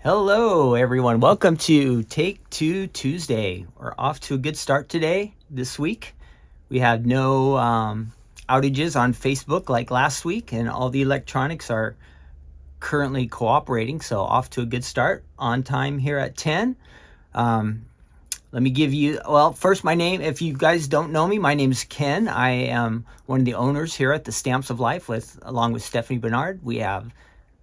Hello, everyone. Welcome to Take Two Tuesday. We're off to a good start today, this week. We had no outages on Facebook like last week, and all the electronics are currently cooperating, so off to a good start, on time here at 10. Let me give you, well, first my name, if you guys don't know me, my name is Ken. I am one of the owners here at the Stamps of Life along with Stephanie Bernard. We have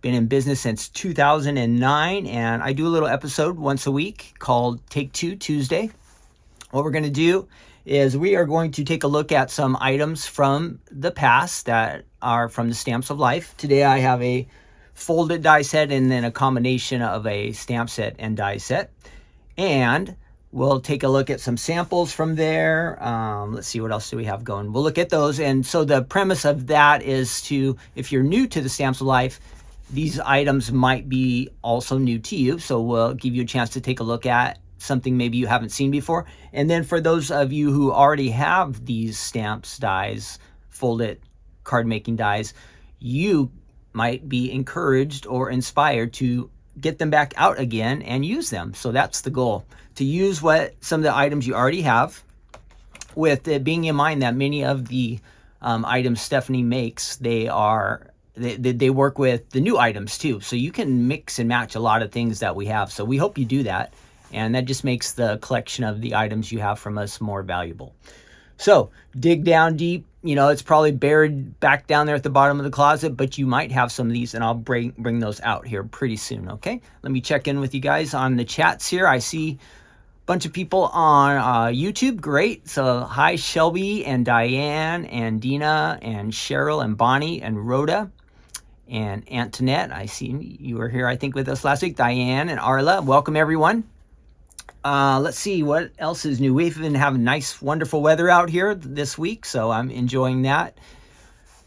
been in business since 2009, and I do a little episode once a week called Take Two Tuesday. What we're going to do is we are going to take a look at some items from the past that are from the Stamps of Life. Today I have a folded die set and then a combination of a stamp set and die set. And we'll take a look at some samples from there. Let's see, what else do we have going? We'll look at those. And so the premise of that is to, if you're new to the Stamps of Life, these items might be also new to you. So we'll give you a chance to take a look at something maybe you haven't seen before. And then for those of you who already have these stamps dies, folded card making dies, you might be encouraged or inspired to get them back out again and use them. So that's the goal, to use some of the items you already have, with it being in mind that many of the items Stephanie makes, they work with the new items too. So you can mix and match a lot of things that we have. So we hope you do that. And that just makes the collection of the items you have from us more valuable. So dig down deep. You know, it's probably buried back down there at the bottom of the closet, but you might have some of these, and I'll bring those out here pretty soon, okay? Let me check in with you guys on the chats here. I see a bunch of people on YouTube. Great. So hi, Shelby and Diane and Dina and Cheryl and Bonnie and Rhoda and Antoinette. I see you were here, I think, with us last week. Diane and Arla. Welcome, everyone. Let's see what else is new. We've been having nice, wonderful weather out here this week, so I'm enjoying that.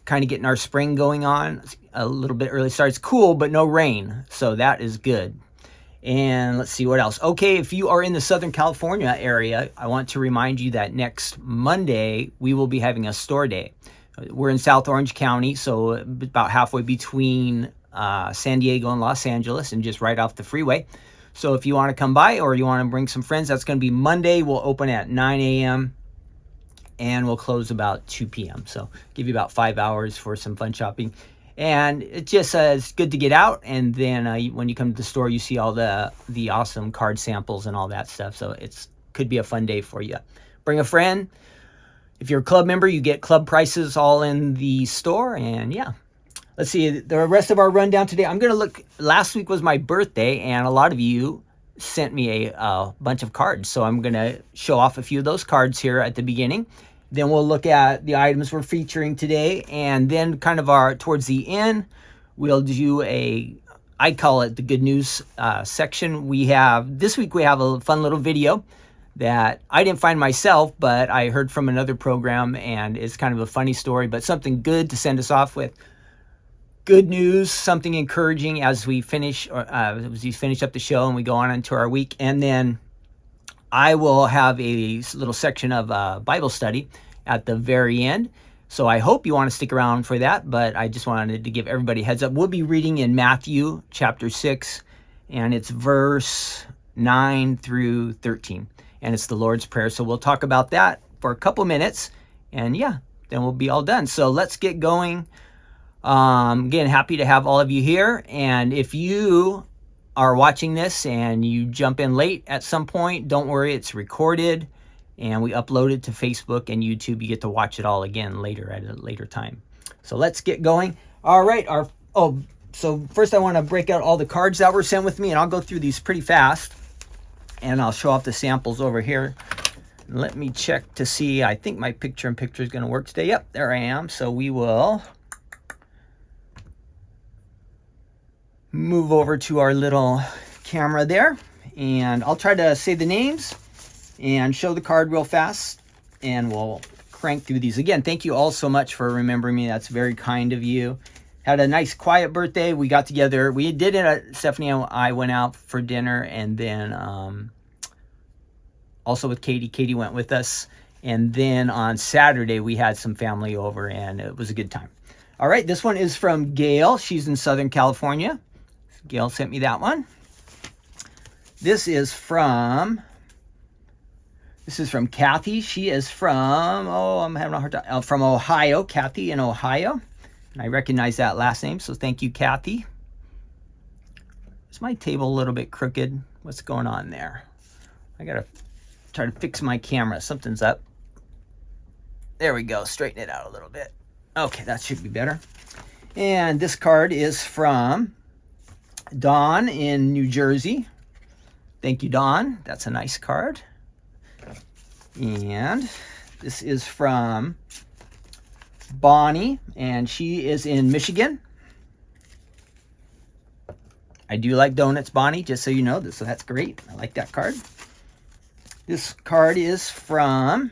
Kind of getting our spring going on. A little bit early start. It's cool, but no rain, so that is good. And let's see what else. Okay, if you are in the Southern California area, I want to remind you that next Monday we will be having a store day. We're in South Orange County, so about halfway between San Diego and Los Angeles, and just right off the freeway. So if you want to come by or you want to bring some friends, that's going to be Monday. We'll open at 9 a.m. and we'll close about 2 p.m. So give you about 5 hours for some fun shopping. And it just it's good to get out. And then when you come to the store, you see all the awesome card samples and all that stuff. So it could be a fun day for you. Bring a friend. If you're a club member, you get club prices all in the store. And yeah. Let's see, the rest of our rundown today. I'm going to look, last week was my birthday, and a lot of you sent me a bunch of cards. So I'm going to show off a few of those cards here at the beginning. Then we'll look at the items we're featuring today. And then kind of towards the end, we'll do I call it the good news section. This week we have a fun little video that I didn't find myself, but I heard from another program, and it's kind of a funny story, but something good to send us off with. Good news, something encouraging as we finish up the show and we go on into our week. And then I will have a little section of Bible study at the very end. So I hope you want to stick around for that, but I just wanted to give everybody a heads up. We'll be reading in Matthew chapter 6, and it's verse 9 through 13. And it's the Lord's Prayer. So we'll talk about that for a couple minutes, and yeah, then we'll be all done. So let's get going. Again, happy to have all of you here. And if you are watching this and you jump in late at some point, don't worry, it's recorded and we upload it to Facebook and YouTube. You get to watch it all again later at a later time. So let's get going. All right. So first I want to break out all the cards that were sent with me, and I'll go through these pretty fast and I'll show off the samples over here. Let me check to see. I think my picture-in-picture is going to work today. Yep, there I am. So we will move over to our little camera there, and I'll try to say the names and show the card real fast, and we'll crank through these. Again, thank you all so much for remembering me. That's very kind of you. Had a nice quiet birthday. We got together. We did it. Stephanie and I went out for dinner, and then also with Katie. Katie went with us, and then on Saturday we had some family over, and it was a good time. All right, this one is from Gail. She's in Southern California. Gail sent me that one. This is from Kathy. She is from, oh, I'm having a hard time, from Ohio. Kathy in Ohio. And I recognize that last name, so thank you, Kathy. Is my table a little bit crooked? What's going on there? I gotta try to fix my camera. Something's up. There we go. Straighten it out a little bit. Okay, that should be better. And this card is from Dawn in New Jersey. Thank you, Dawn. That's a nice card. And this is from Bonnie, and she is in Michigan. I do like donuts, Bonnie, just so you know. So that's great. I like that card. This card is from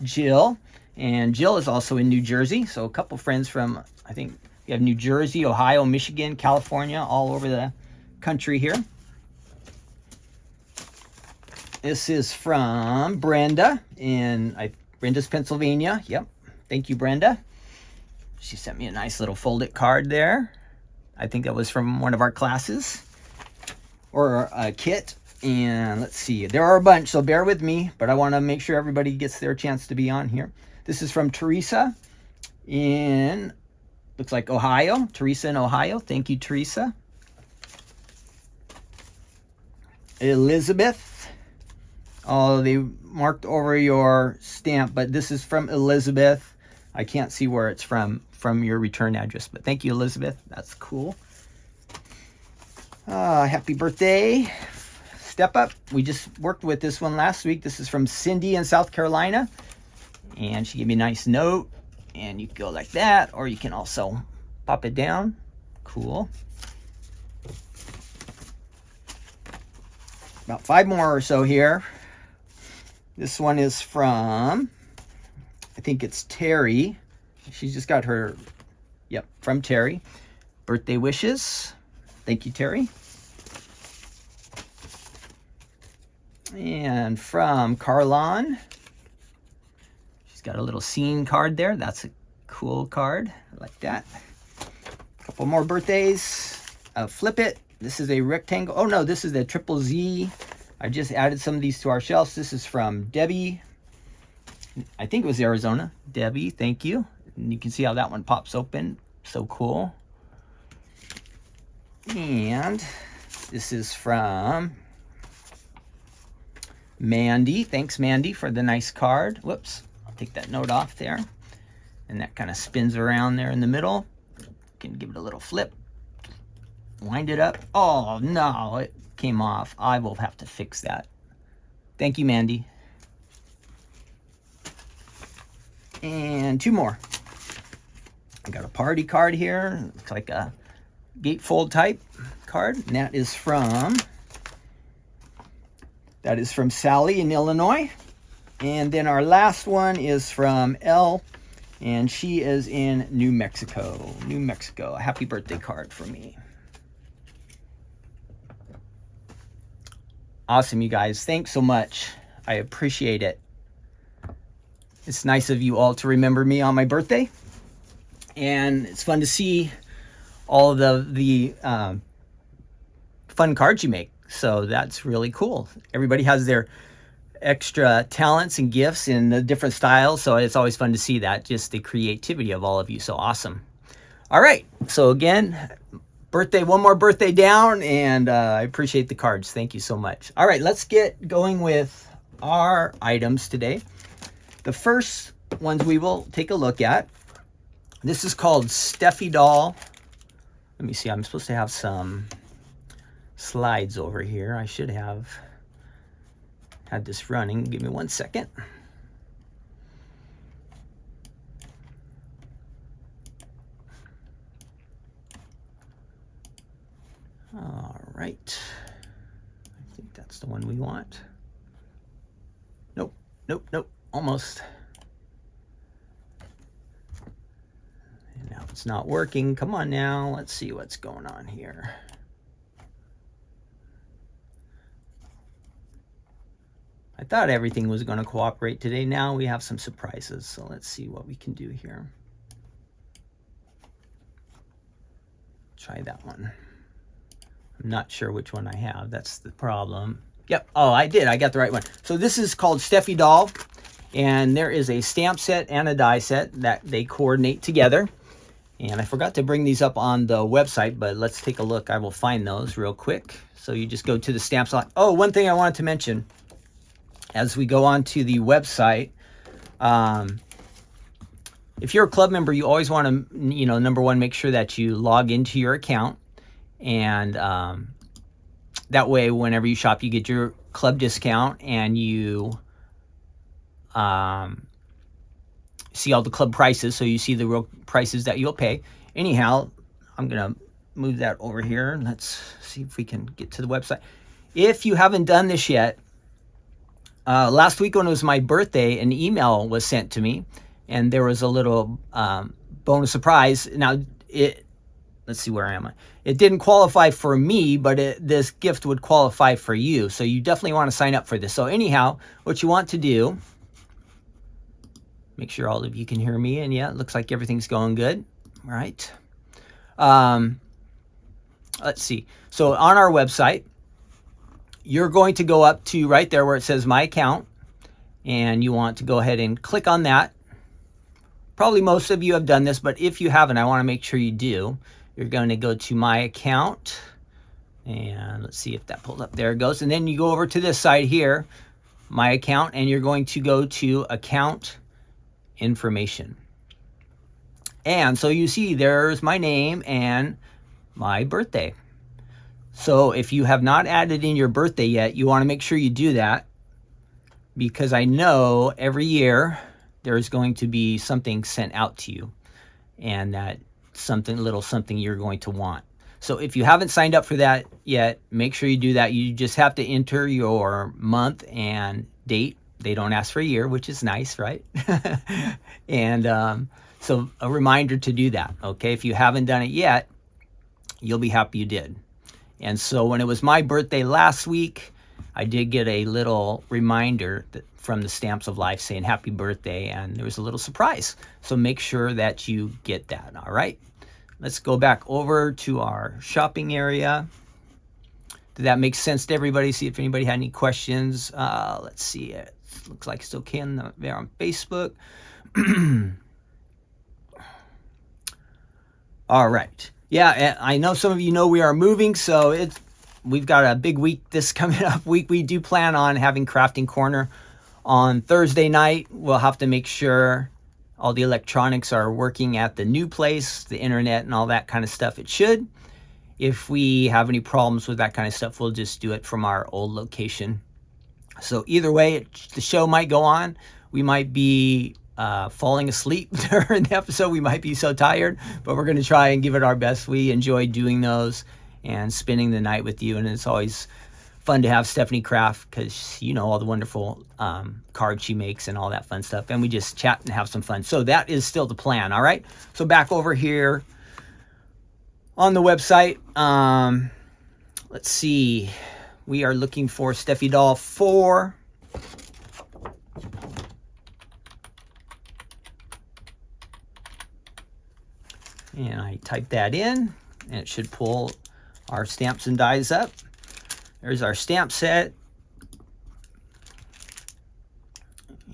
Jill, and Jill is also in New Jersey. So a couple friends from, I think you have New Jersey, Ohio, Michigan, California, all over the country here. This is from Brenda in Brenda's Pennsylvania. Yep. Thank you, Brenda. She sent me a nice little folded card there. I think that was from one of our classes or a kit. And let's see, there are a bunch, so bear with me, but I want to make sure everybody gets their chance to be on here. This is from Teresa in, looks like Ohio. Teresa in Ohio. Thank you, Teresa. Elizabeth. Oh, they marked over your stamp, but this is from Elizabeth. I can't see where it's from your return address, but thank you, Elizabeth. That's cool. Happy birthday. Step Up. We just worked with this one last week. This is from Cindy in South Carolina. And she gave me a nice note. And you can go like that, or you can also pop it down. Cool. About 5 more or so here. This one is from, I think it's Terry. She's just got her, yep, from Terry. Birthday wishes. Thank you, Terry. And from Carlon. She's got a little scene card there. That's a cool card. I like that. A couple more birthdays. Flip It. This is a rectangle. Oh, no, this is the Triple Z. I just added some of these to our shelves. This is from Debbie. I think it was Arizona. Debbie, thank you. And you can see how that one pops open. So cool. And this is from Mandy. Thanks, Mandy, for the nice card. Whoops. I'll take that note off there. And that kind of spins around there in the middle. You can give it a little flip. Wind it up. Oh, no. It came off. I will have to fix that. Thank you, Mandy. And 2 more. I got a party card here. Looks like a gatefold type card. And that is from Sally in Illinois. And then our last one is from Elle, and she is in New Mexico. New Mexico. A happy birthday card for me. Awesome, you guys. Thanks so much. I appreciate it. It's nice of you all to remember me on my birthday. And it's fun to see all of the fun cards you make. So that's really cool. Everybody has their extra talents and gifts in the different styles. So it's always fun to see that, just the creativity of all of you. So awesome. All right. So again, one more birthday down, and I appreciate the cards. Thank you so much. All right, let's get going with our items today. The first ones we will take a look at. This is called stephiedoll. Let me see. I'm supposed to have some slides over here. I should have had this running. Give me 1 second. All right. I think that's the one we want. Nope, nope, nope. Almost. And now it's not working. Come on now. Let's see what's going on here. I thought everything was going to cooperate today. Now we have some surprises. So let's see what we can do here. Try that one. I'm not sure which one I have. That's the problem. Yep. Oh, I did. I got the right one. So this is called stephiedoll, and there is a stamp set and a die set that they coordinate together. And I forgot to bring these up on the website, but let's take a look. I will find those real quick. So you just go to the stamp slot. Oh, one thing I wanted to mention as we go on to the website, if you're a club member, you always want to, number one, make sure that you log into your account. And that way, whenever you shop, you get your club discount, and you see all the club prices, so you see the real prices that you'll pay. Anyhow, I'm going to move that over here. Let's see if we can get to the website. If you haven't done this yet, last week when it was my birthday, an email was sent to me, and there was a little bonus surprise. Now, let's see, where am I? It didn't qualify for me, but this gift would qualify for you. So you definitely want to sign up for this. So anyhow, what you want to do, make sure all of you can hear me. And yeah, it looks like everything's going good. All right. Let's see. So on our website, you're going to go up to right there where it says My Account. And you want to go ahead and click on that. Probably most of you have done this, but if you haven't, I want to make sure you do. You're going to go to My Account, and let's see if that pulled up. There it goes. And then you go over to this side here, My Account, and you're going to go to Account Information. And so you see there's my name and my birthday. So if you have not added in your birthday yet, you want to make sure you do that, because I know every year there's going to be something sent out to you, and that little something you're going to want. So if you haven't signed up for that yet, make sure you do that. You just have to enter your month and date. They don't ask for a year, which is nice, right? And so a reminder to do that, okay? If you haven't done it yet, you'll be happy you did. And so when it was my birthday last week, I did get a little reminder from the Stamps of Life saying happy birthday, and there was a little surprise. So make sure that you get that, all right? Let's go back over to our shopping area. Did that make sense to everybody? See if anybody had any questions. Let's see. It looks like it's okay there on Facebook. All right. Yeah, I know some of you know we are moving, so we've got a big week this coming up week. We do plan on having Crafting Corner on Thursday night. We'll have to make sure all the electronics are working at the new place, the internet and all that kind of stuff. It should. If we have any problems with that kind of stuff, we'll just do it from our old location. So either way, the show might go on. We might be falling asleep during the episode. We might be so tired, but we're going to try and give it our best. We enjoy doing those and spending the night with you, and it's always fun to have Stephanie craft, because you know all the wonderful cards she makes and all that fun stuff, and we just chat and have some fun. So that is still the plan. All right, so back over here on the website, let's see, we are looking for stephiedoll 4. And I type that in, and it should pull our stamps and dies up. There's our stamp set.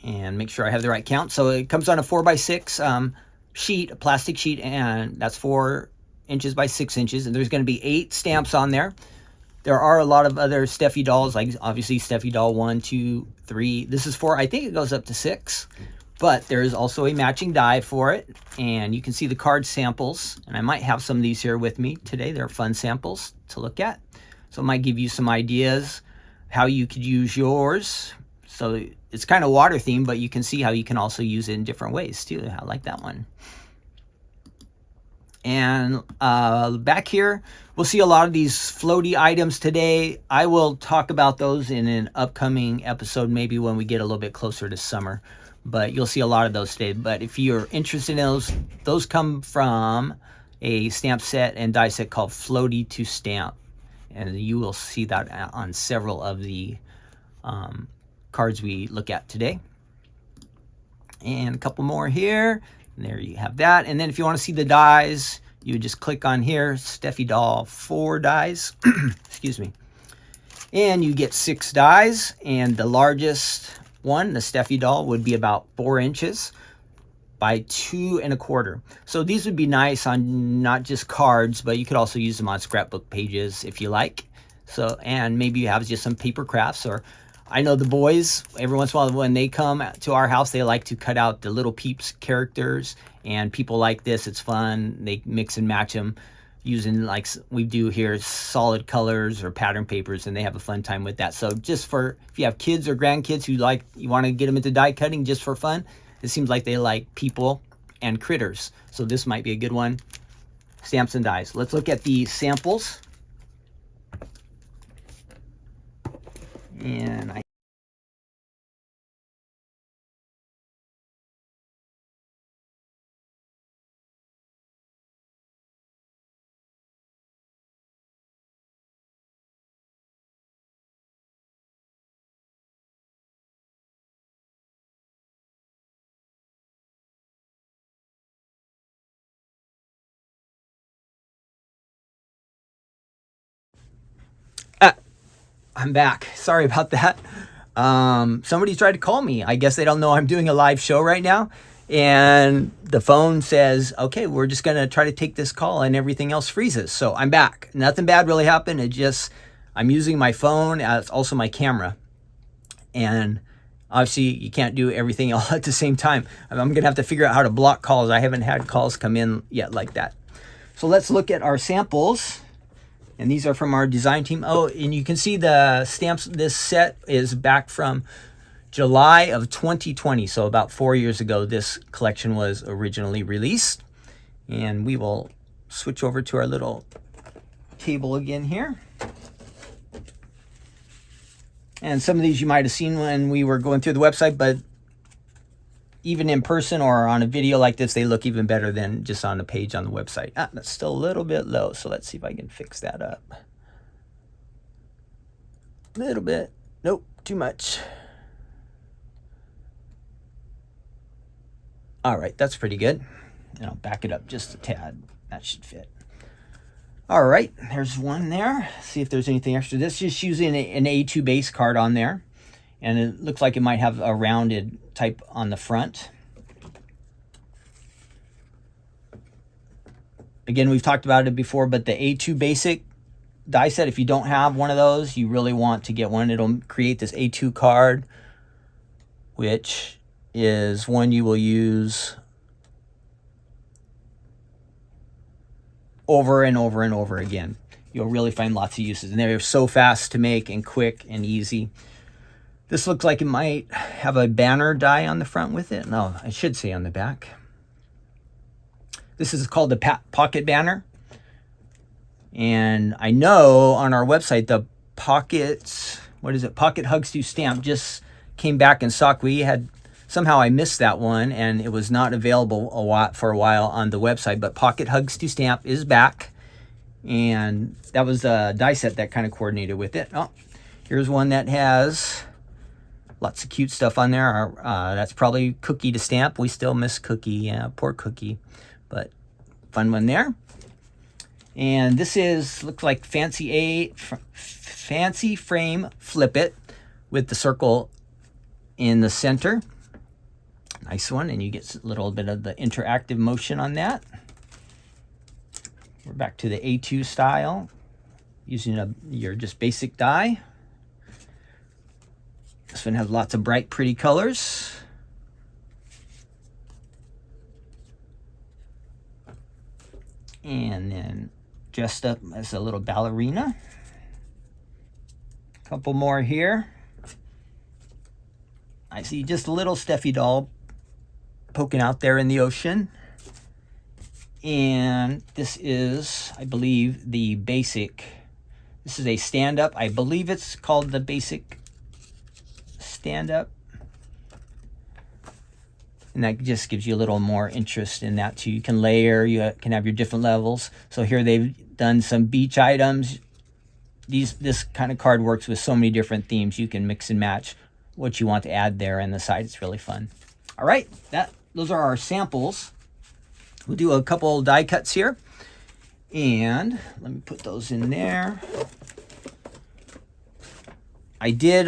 And make sure I have the right count. So it comes on a 4x6 sheet, a plastic sheet, and that's 4 inches by 6 inches. And there's going to be 8 stamps on there. There are a lot of other stephidolls, like obviously stephiedoll 1, 2, 3. This is 4. I think it goes up to 6. But there is also a matching die for it. And you can see the card samples. And I might have some of these here with me today. They're fun samples to look at. So it might give you some ideas how you could use yours. So it's kind of water themed, but you can see how you can also use it in different ways too. I like that one. And back here, we'll see a lot of these floaty items today. I will talk about those in an upcoming episode, maybe when we get a little bit closer to summer. But you'll see a lot of those today. But if you're interested in those come from a stamp set and die set called Floaty to Stamp. And you will see that on several of the cards we look at today. And a couple more here. And there you have that. And then if you want to see the dies, You would just click on here, Steffi doll 4 dies, excuse me. And you get 6 dies, and the largest one, the Steffi doll, would be about 4 inches by 2 1/4. So these would be nice on not just cards, but you could also use them on scrapbook pages if you like. So, and maybe you have just some paper crafts, or I know the boys, every once in a while when they come to our house, they like to cut out the Little Peeps characters, and people like this. It's fun. They mix and match them using, like we do here, solid colors or pattern papers, and they have a fun time with that. So just for, if you have kids or grandkids who like, you want to get them into die cutting just for fun, it seems like they like people and critters. So this might be a good one. Stamps and dies. Let's look at the samples. And I'm back. Sorry about that. Somebody tried to call me. I guess they don't know I'm doing a live show right now. And the phone says, okay, we're just going to try to take this call, and everything else freezes. So I'm back. Nothing bad really happened. It just, I'm using my phone as also my camera. And obviously you can't do everything all at the same time. I'm going to have to figure out how to block calls. I haven't had calls come in yet like that. So let's look at our samples. And these are from our design team. Oh, and you can see the stamps. This set is back from July of 2020. So about 4 years ago, this collection was originally released. And we will switch over to our little table again here. And some of these you might have seen when we were going through the website, but even in person or on a video like this, they look even better than just on the page on the website. That's still a little bit low, so let's see if I can fix that up. A little bit. Nope, too much. All right, that's pretty good. And I'll back it up just a tad. That should fit. All right, there's one there. See if there's anything extra. This is just using an A2 base card on there. And it looks like it might have a rounded type on the front. Again, we've talked about it before, but the A2 basic die set, if you don't have one of those, you really want to get one. It'll create this A2 card, which is one you will use over and over and over again. You'll really find lots of uses. And they're so fast to make and quick and easy. This looks like it might have a banner die on the front with it. No, I should say on the back. This is called the pocket banner. And I know on our website, the pockets, what is it? Pocket Hugs to Stamp just came back in stock. We had, somehow I missed that one, and it was not available for a while on the website, but Pocket Hugs to Stamp is back. And that was the die set that kind of coordinated with it. Oh, here's one that has lots of cute stuff on there. That's probably Cookie to Stamp. We still miss Cookie. Yeah, poor Cookie. But fun one there. And this is, looks like Fancy Frame Flip It with the circle in the center. Nice one. And you get a little bit of the interactive motion on that. We're back to the A2 style, using your just basic die. This one has lots of bright, pretty colors. And then dressed up as a little ballerina. A couple more here. I see just a little Steffi doll poking out there in the ocean. And this is, I believe, the basic. This is a stand-up. I believe it's called the basic stand-up. And that just gives you a little more interest in that too. You can layer, you can have your different levels. So here they've done some beach items. This kind of card works with so many different themes. You can mix and match what you want to add there on the side. It's really fun. All right, those are our samples. We'll do a couple die cuts here. And let me put those in there. I did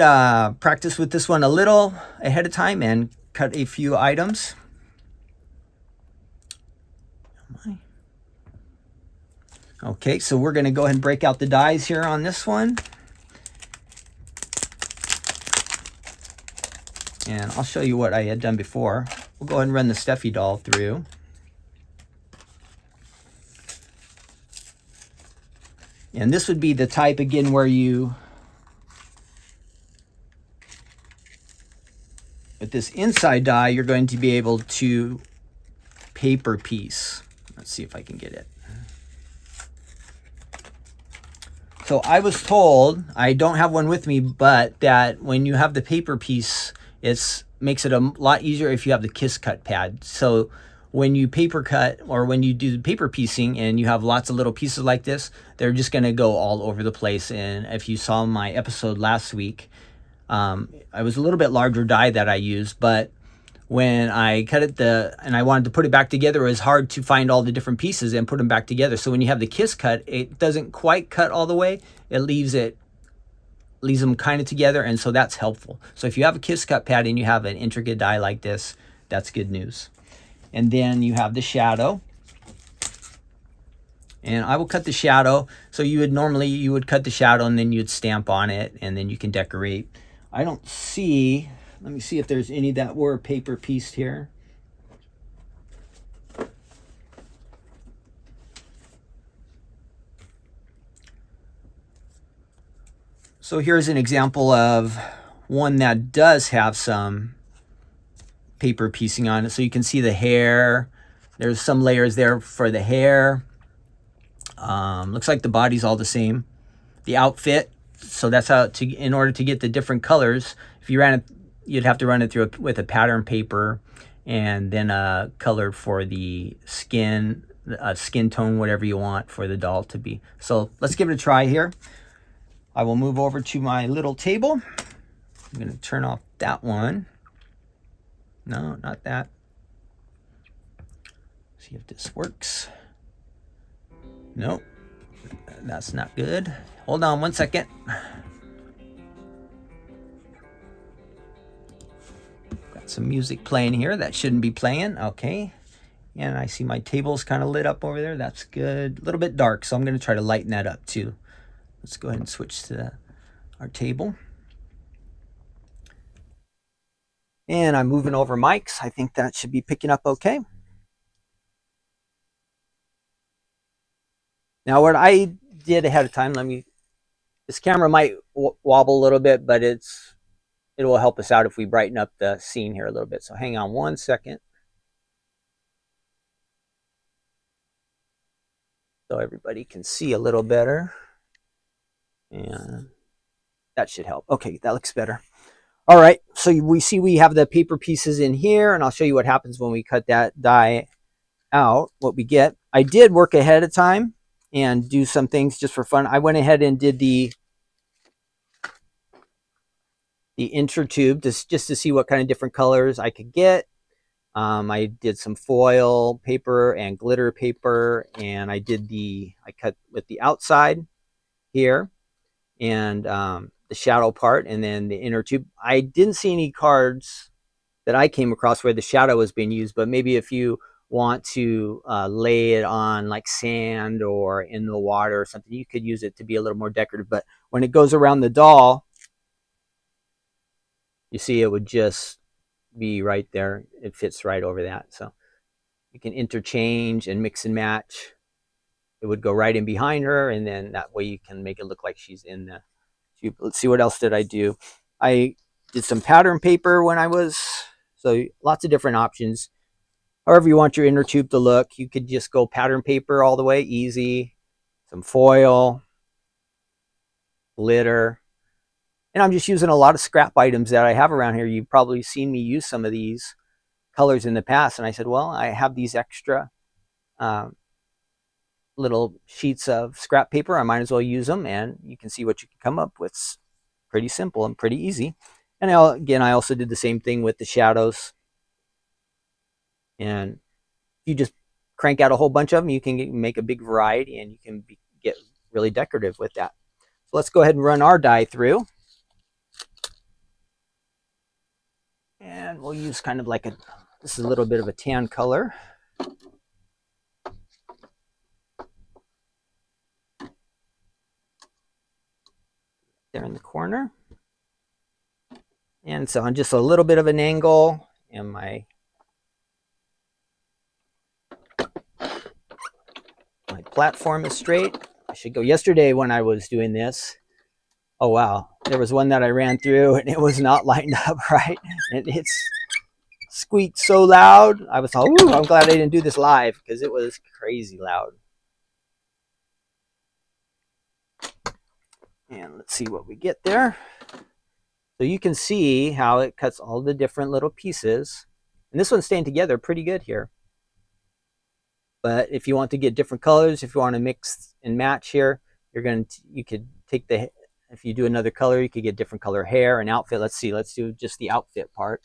practice with this one a little ahead of time and cut a few items. Okay, so we're going to go ahead and break out the dies here on this one. And I'll show you what I had done before. We'll go ahead and run the Steffi doll through. And this would be the type, again, where you, with this inside die, you're going to be able to paper piece. Let's see if I can get it. So I was told, I don't have one with me, but that when you have the paper piece, it makes it a lot easier if you have the kiss cut pad. So when you paper cut or when you do the paper piecing and you have lots of little pieces like this, they're just going to go all over the place. And if you saw my episode last week, I was a little bit larger die that I used, but when I cut it and I wanted to put it back together, it was hard to find all the different pieces and put them back together. So when you have the kiss cut, it doesn't quite cut all the way. It leaves them kind of together, and so that's helpful. So if you have a kiss cut pad and you have an intricate die like this, that's good news. And then you have the shadow. And I will cut the shadow. So you would cut the shadow and then you'd stamp on it and then you can decorate. I don't see, let me see if there's any that were paper pieced here. So here's an example of one that does have some paper piecing on it. So you can see the hair. There's some layers there for the hair. Looks like the body's all the same. The outfit. So that's how in order to get the different colors, if you ran it, you'd have to run it through with a pattern paper and then a color for the skin, skin tone, whatever you want for the doll to be. So let's give it a try here. I will move over to my little table. I'm going to turn off that one. No, not that. See if this works. Nope, that's not good. Hold on one second. Got some music playing here that shouldn't be playing. Okay. And I see my table's kind of lit up over there. That's good. A little bit dark, so I'm going to try to lighten that up too. Let's go ahead and switch to our table. And I'm moving over mics. I think that should be picking up okay. Now what I did ahead of time, this camera might wobble a little bit, but it will help us out if we brighten up the scene here a little bit. So hang on one second. So everybody can see a little better. And that should help. Okay, that looks better. All right, so we have the paper pieces in here, and I'll show you what happens when we cut that die out, what we get. I did work ahead of time and do some things just for fun. I went ahead and did the inner tube just to see what kind of different colors I could get. I did some foil paper and glitter paper, and I cut with the outside here and the shadow part, and then the inner tube. I didn't see any cards that I came across where the shadow was being used, but maybe if you want to lay it on like sand or in the water or something, you could use it to be a little more decorative. But when it goes around the doll, you see it would just be right there. It fits right over that. So you can interchange and mix and match. It would go right in behind her, and then that way you can make it look like she's in the tube. Let's see, what else did I do? I did some pattern paper so lots of different options. However you want your inner tube to look, you could just go pattern paper all the way, easy. Some foil, glitter. And I'm just using a lot of scrap items that I have around here. You've probably seen me use some of these colors in the past. And I said, well, I have these extra little sheets of scrap paper. I might as well use them. And you can see what you can come up with. Pretty simple and pretty easy. And again, I also did the same thing with the shadows. And you just crank out a whole bunch of them, you can make a big variety, and you can get really decorative with that. So let's go ahead and run our dye through. And we'll use kind of like this is a little bit of a tan color. There in the corner. And so on just a little bit of an angle, and my platform is straight. I should go. Yesterday when I was doing this, oh wow, there was one that I ran through and it was not lined up right, and it's squeaked so loud. I was all, ooh, I'm glad I didn't do this live because it was crazy loud. And let's see what we get there. So you can see how it cuts all the different little pieces. And this one's staying together pretty good here. But if you want to get different colors, if you want to mix and match here, you could take if you do another color, you could get different color hair and outfit. Let's see, let's do just the outfit part.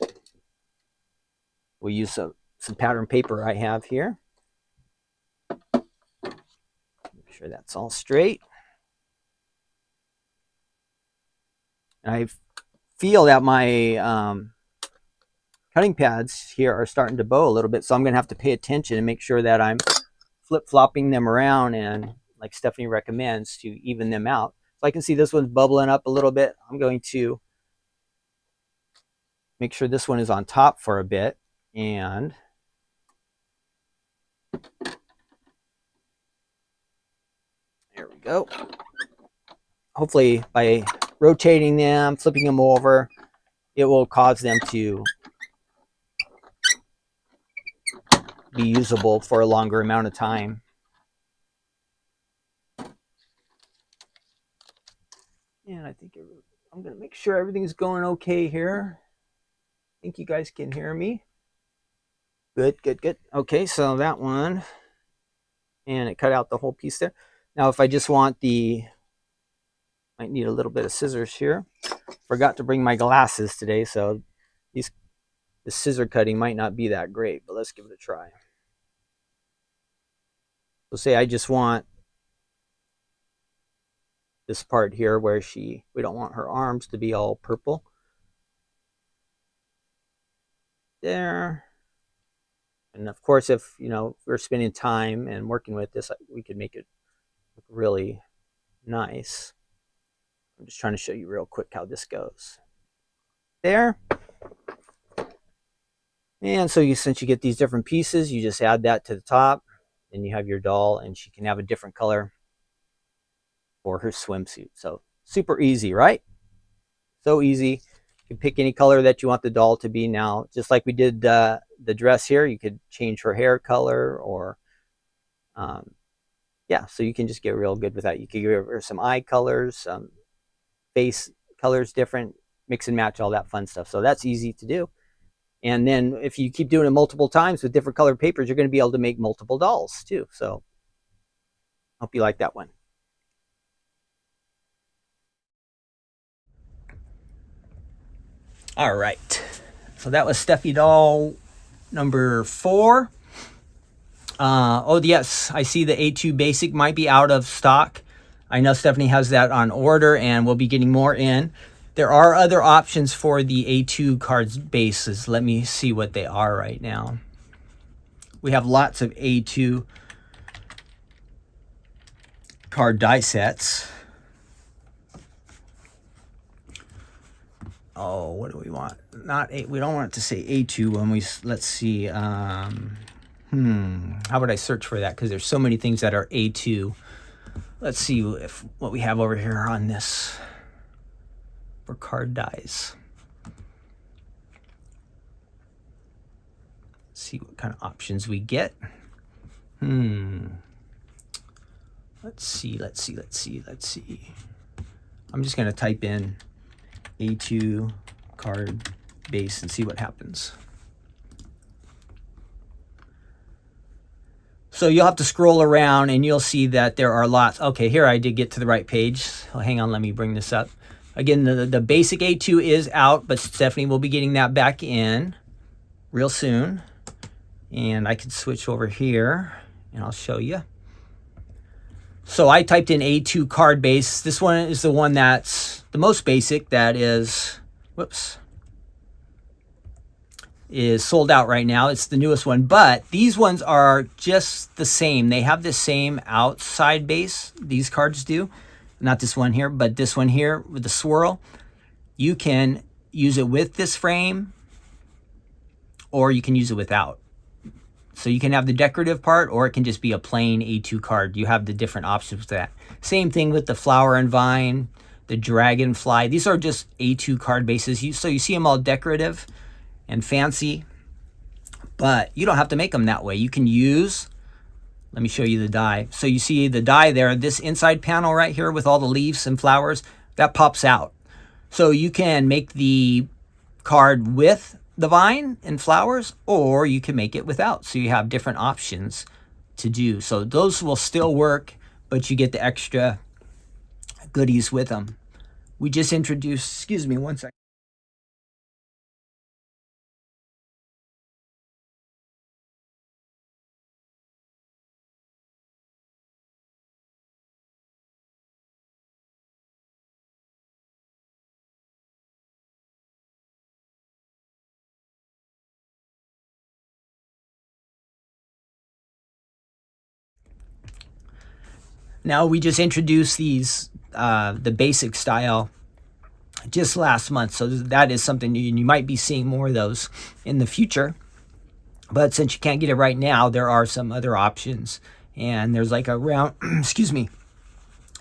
We'll use some pattern paper I have here. Make sure that's all straight. And I feel that my cutting pads here are starting to bow a little bit, so I'm going to have to pay attention and make sure that I'm flip-flopping them around, and like Stephanie recommends, to even them out. So I can see this one's bubbling up a little bit. I'm going to make sure this one is on top for a bit, and there we go. Hopefully by rotating them, flipping them over, it will cause them to be usable for a longer amount of time. And I think I'm going to make sure everything's going okay here. I think you guys can hear me. Good, good, good. Okay, so that one, and it cut out the whole piece there. Now if I just want might need a little bit of scissors here. Forgot to bring my glasses today, so the scissor cutting might not be that great, but let's give it a try. So say I just want this part here where we don't want her arms to be all purple. There. And of course, if we're spending time and working with this, we could make it look really nice. I'm just trying to show you real quick how this goes. There. And so since you get these different pieces, you just add that to the top. Then you have your doll, and she can have a different color for her swimsuit. So super easy, right? So easy. You can pick any color that you want the doll to be. Now, just like we did the dress here, you could change her hair color, or yeah, so you can just get real good with that. You could give her some eye colors, some face colors, different, mix and match, all that fun stuff. So that's easy to do. And then if you keep doing it multiple times with different colored papers, you're going to be able to make multiple dolls too. So hope you like that one. All right. So that was Steffi doll number 4. Oh, yes, I see the A2 Basic might be out of stock. I know Stephanie has that on order, and we'll be getting more in. There are other options for the A2 cards bases. Let me see what they are right now. We have lots of A2 card die sets. Oh, what do we want? We don't want it to say A2 when let's see. How would I search for that? Because there's so many things that are A2. Let's see what we have over here on this for card dies. See what kind of options we get. Let's see. I'm just going to type in A2 card base and see what happens. So you'll have to scroll around and you'll see that there are lots. Okay, here I did get to the right page. So hang on, let me bring this up. Again, the basic A2 is out, but Stephanie will be getting that back in real soon. And I can switch over here and I'll show you. So I typed in A2 card base. This one is the one that's the most basic, that is, is sold out right now. It's the newest one, but these ones are just the same. They have the same outside base, these cards do. Not this one here, but this one here with the swirl. You can use it with this frame, or you can use it without. So you can have the decorative part, or it can just be a plain A2 card. You have the different options with that. Same thing with the flower and vine, the dragonfly. These are just A2 card bases. So you see them all decorative and fancy, but you don't have to make them that way. You can use, let me show you the die. So you see the die there, this inside panel right here with all the leaves and flowers, that pops out. So you can make the card with the vine and flowers, or you can make it without. So you have different options to do. So those will still work, but you get the extra goodies with them. We just introduced, excuse me one second. Now we just introduced these, the basic style, just last month. So that is something you might be seeing more of those in the future. But since you can't get it right now, there are some other options. And there's like a round, excuse me,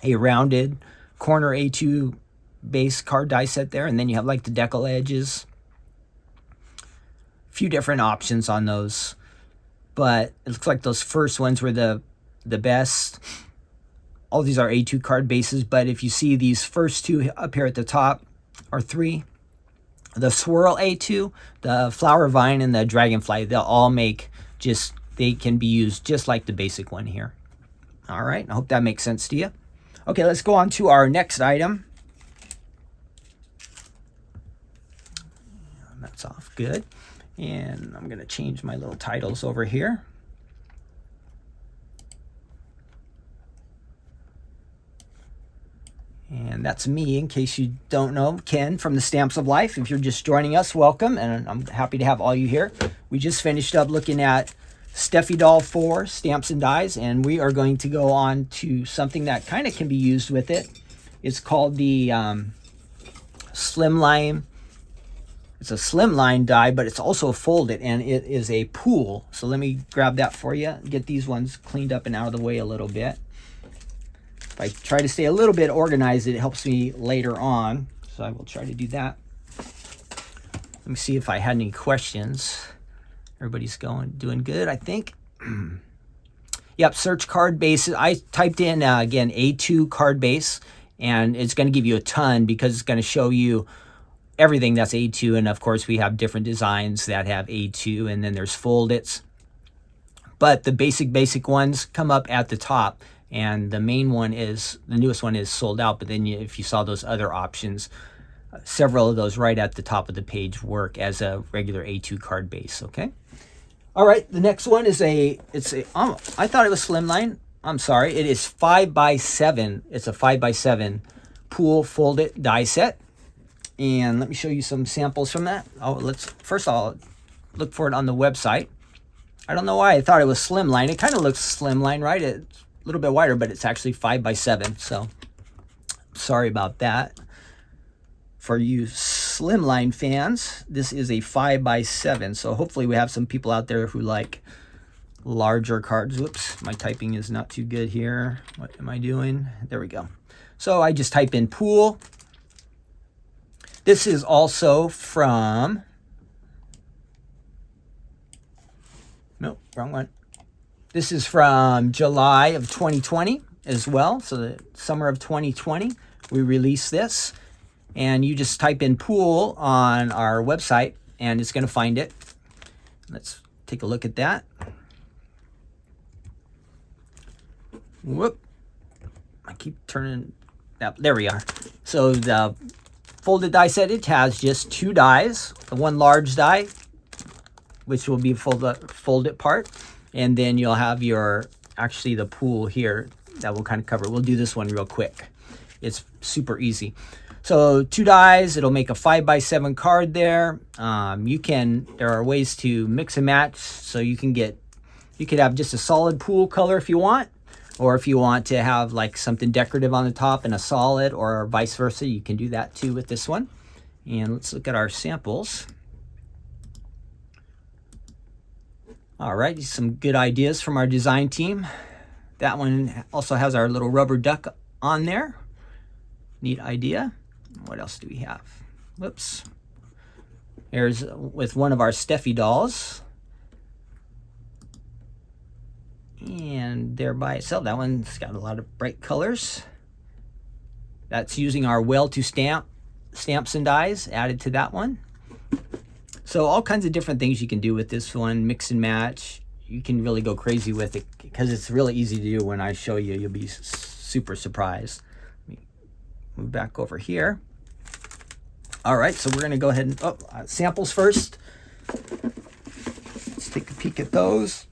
a rounded corner A2 base card die set there. And then you have like the decal edges. A few different options on those. But it looks like those first ones were the best. All these are A2 card bases, but if you see these first two up here at the top are three. The swirl A2, the flower vine, and the dragonfly, they'll all make just, they can be used just like the basic one here. All right, I hope that makes sense to you. Okay, let's go on to our next item. That's off, good. And I'm gonna change my little titles over here. And that's me, in case you don't know, Ken from the Stamps of Life. If you're just joining us, welcome, and I'm happy to have all you here. We just finished up looking at stephiedoll 4 stamps and dies, and we are going to go on to something that kind of can be used with it. It's called the slimline. It's a slimline die, but it's also folded, and it is a pool. So let me grab that for you, get these ones cleaned up and out of the way a little bit. If I try to stay a little bit organized, it helps me later on. So I will try to do that. Let me see if I had any questions. Everybody's doing good, I think. Yep, search card bases. I typed in, again, A2 card base, and it's going to give you a ton because it's going to show you everything that's A2. And of course, we have different designs that have A2, and then there's foldits. But the basic ones come up at the top. And the main one is, the newest one is sold out, but then if you saw those other options, several of those right at the top of the page work as a regular A2 card base, okay? All right, the next one is I thought it was slimline. I'm sorry, it is 5x7. It's a 5x7 pool folded die set. And let me show you some samples from that. First I'll look for it on the website. I don't know why I thought it was slimline. It kind of looks slimline, right? It's a little bit wider, but it's actually 5x7. So sorry about that. For you slimline fans, this is a 5x7. So hopefully we have some people out there who like larger cards. Whoops, my typing is not too good here. What am I doing? There we go. So I just type in pool. This is also from, nope, wrong one. This is from July of 2020 as well. So the summer of 2020, we released this. And you just type in pool on our website and it's going to find it. Let's take a look at that. Whoop. I keep turning. There we are. So the folded die set, it has just two dies. The one large die, which will be folded part. And then you'll have your actually the pool here that we'll kind of cover. We'll do this one real quick. It's super easy. So 2 dies, it'll make a 5x7 card there. There are ways to mix and match, so you could have just a solid pool color if you want, or if you want to have like something decorative on the top and a solid, or vice versa, you can do that too with this one. And let's look at our samples. All right, some good ideas from our design team. That one also has our little rubber duck on there. Neat idea. What else do we have? Whoops. Here's with one of our Steffi dolls. And there by itself, that one's got a lot of bright colors. That's using our stamps and dies added to that one. So all kinds of different things you can do with this one, mix and match. You can really go crazy with it because it's really easy to do. When I show you, you'll be super surprised. Let me move back over here. All right, so we're gonna go ahead and, samples first. Let's take a peek at those.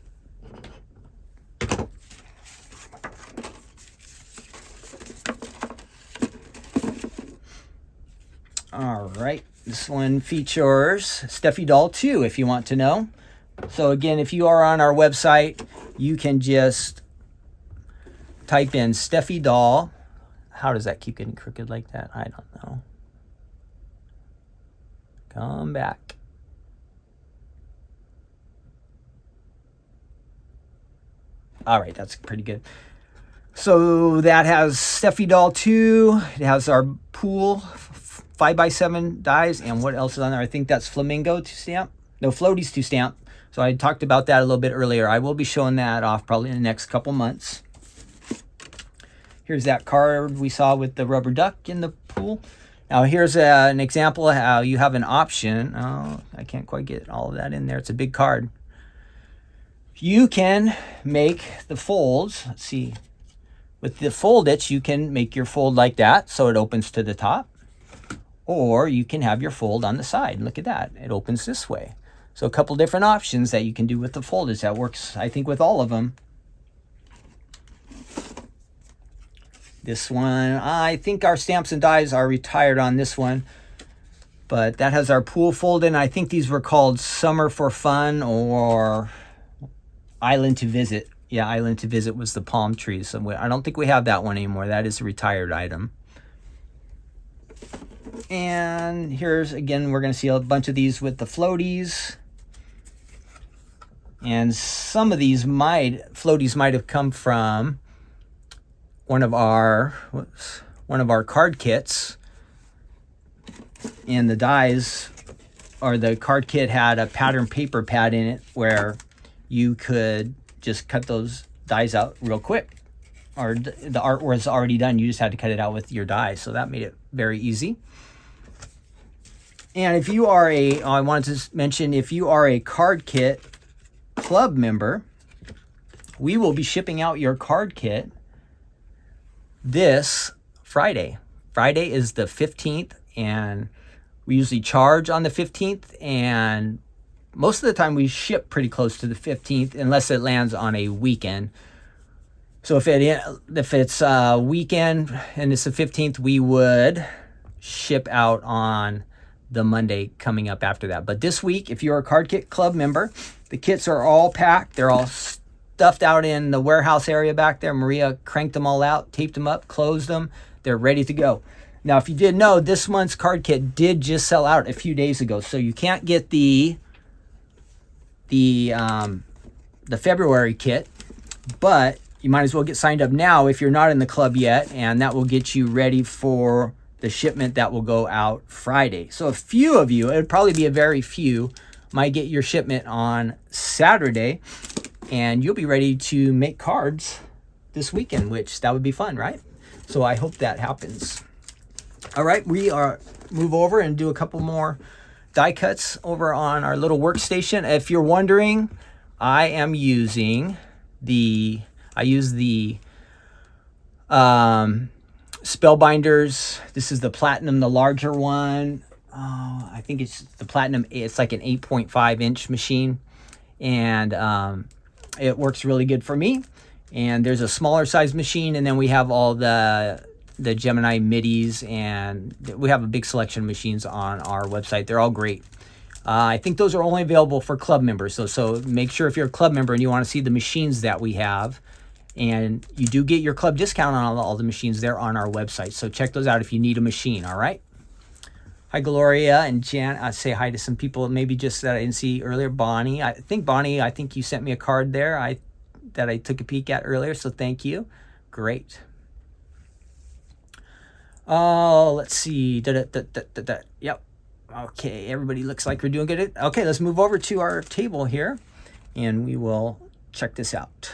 All right, this one features Steffi doll 2, if you want to know. So again, if you are on our website, you can just type in Steffi doll. How does that keep getting crooked like that? I don't know. Come back. All right, that's pretty good. So that has Steffi doll 2. It has our pool 5x7 dies, and what else is on there? I think that's flamingo to stamp. No, floaties to stamp. So I talked about that a little bit earlier. I will be showing that off probably in the next couple months. Here's that card we saw with the rubber duck in the pool. Now here's an example of how you have an option. Oh, I can't quite get all of that in there. It's a big card. You can make the folds. Let's see. With the foldits, you can make your fold like that, so it opens to the top. Or you can have your fold on the side. Look at that. It opens this way. So a couple different options that you can do with the foldits. That works, I think, with all of them. This one, I think our stamps and dies are retired on this one. But that has our pool fold in. I think these were called Summer for Fun or Island to Visit. Yeah, Island to Visit was the palm trees. So I don't think we have that one anymore. That is a retired item. And here's, again, we're going to see a bunch of these with the floaties. And some of these floaties might have come from one of our card kits. And the dies, or the card kit had a pattern paper pad in it where you could just cut those dies out real quick. Or the art was already done. You just had to cut it out with your die. So that made it very easy. And if you are I wanted to mention, if you are a card kit club member, we will be shipping out your card kit this Friday. Friday is the 15th, and we usually charge on the 15th, and most of the time we ship pretty close to the 15th unless it lands on a weekend. So if it's a weekend and it's the 15th, we would ship out on the Monday coming up after that. But this week, if you're a Card Kit Club member, the kits are all packed. They're all stuffed out in the warehouse area back there. Maria cranked them all out, taped them up, closed them. They're ready to go. Now, if you didn't know, this month's card kit did just sell out a few days ago. So you can't get the February kit, but you might as well get signed up now if you're not in the club yet, and that will get you ready for the shipment that will go out Friday. So a few of you, it would probably be a very few, might get your shipment on Saturday, and you'll be ready to make cards this weekend, which that would be fun, right? So I hope that happens. All right, we are move over and do a couple more die cuts over on our little workstation. If you're wondering, I am using the Spellbinders. This is the Platinum, the larger one. I think it's the Platinum. It's like an 8.5 inch machine, and it works really good for me. And there's a smaller size machine, and then we have all the Gemini midis, and we have a big selection of machines on our website. They're all great. I think those are only available for club members. So make sure if you're a club member and you want to see the machines that we have, and you do get your club discount on all the machines there on our website. So check those out if you need a machine, all right? Hi, Gloria and Jan. I say hi to some people maybe just that I didn't see earlier. Bonnie, I think you sent me a card there that I took a peek at earlier, so thank you. Great. Oh, let's see. Yep. Okay, everybody looks like we're doing good. Okay, let's move over to our table here, and we will check this out.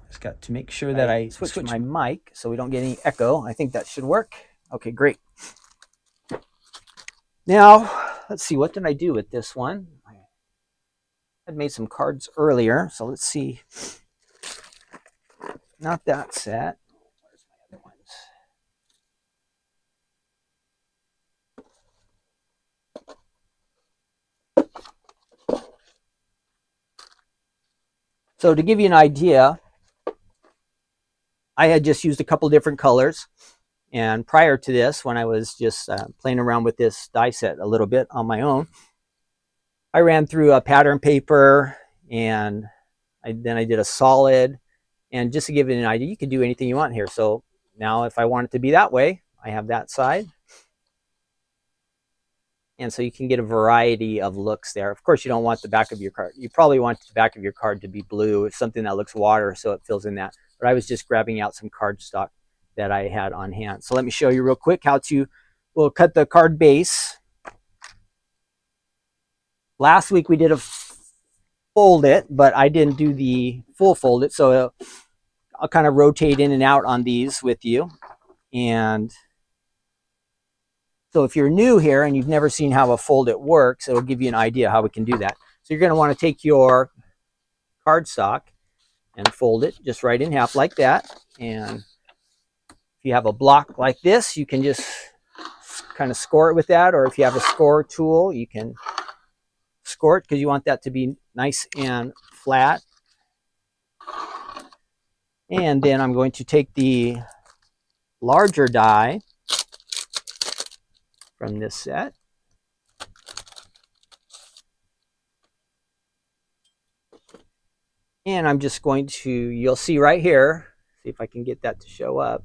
Just got to make sure that I switch my mic so we don't get any echo. I think that should work. Okay, great. Now, let's see, what did I do with this one? I had made some cards earlier, so let's see. Not that set. Where's my other ones? So to give you an idea, I had just used a couple different colors. And prior to this, when I was just playing around with this die set a little bit on my own, I ran through a pattern paper, and then I did a solid. And just to give you an idea, you can do anything you want here. So now if I want it to be that way, I have that side. And so you can get a variety of looks there. Of course, you don't want the back of your card. You probably want the back of your card to be blue. It's something that looks water, so it fills in that. But I was just grabbing out some cardstock that I had on hand. So let me show you real quick how to, we'll cut the card base. Last week we did a fold it, but I didn't do the full fold it. So I'll kind of rotate in and out on these with you. And so if you're new here and you've never seen how a fold it works, it'll give you an idea how we can do that. So you're going to want to take your cardstock and fold it just right in half like that. And if you have a block like this, you can just kind of score it with that. Or if you have a score tool, you can score it because you want that to be nice and flat. And then I'm going to take the larger die from this set. And I'm just going to, you'll see right here, see if I can get that to show up.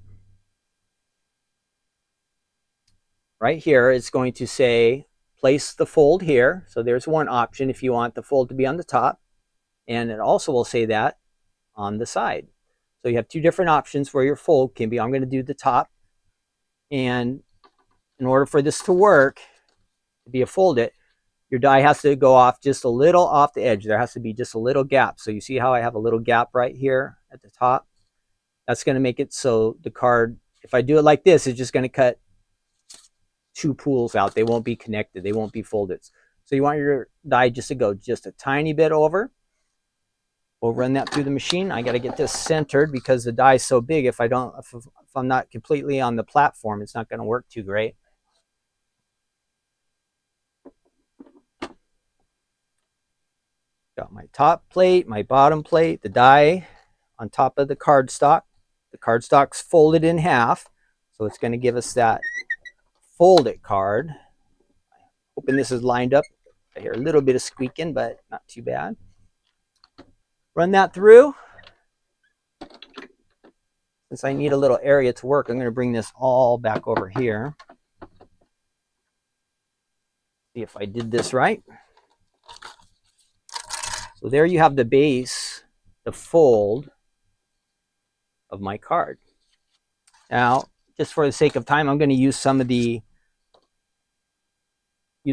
Right here, it's going to say, place the fold here. So there's one option if you want the fold to be on the top. And it also will say that on the side. So you have two different options where your fold can be. I'm going to do the top. And in order for this to work, to be a fold it, your die has to go off just a little off the edge. There has to be just a little gap. So you see how I have a little gap right here at the top? That's going to make it so the card, if I do it like this, it's just going to cut two pools out. They won't be connected. They won't be folded. So you want your die just to go just a tiny bit over. We'll run that through the machine. I got to get this centered because the die is so big. If I'm not completely on the platform, it's not going to work too great. Got my top plate, my bottom plate, the die on top of the cardstock. The cardstock's folded in half, so it's going to give us that folded card. Hoping this is lined up. I hear a little bit of squeaking, but not too bad. Run that through. Since I need a little area to work, I'm going to bring this all back over here. See if I did this right. So there you have the base, the fold of my card. Now, just for the sake of time, I'm going to use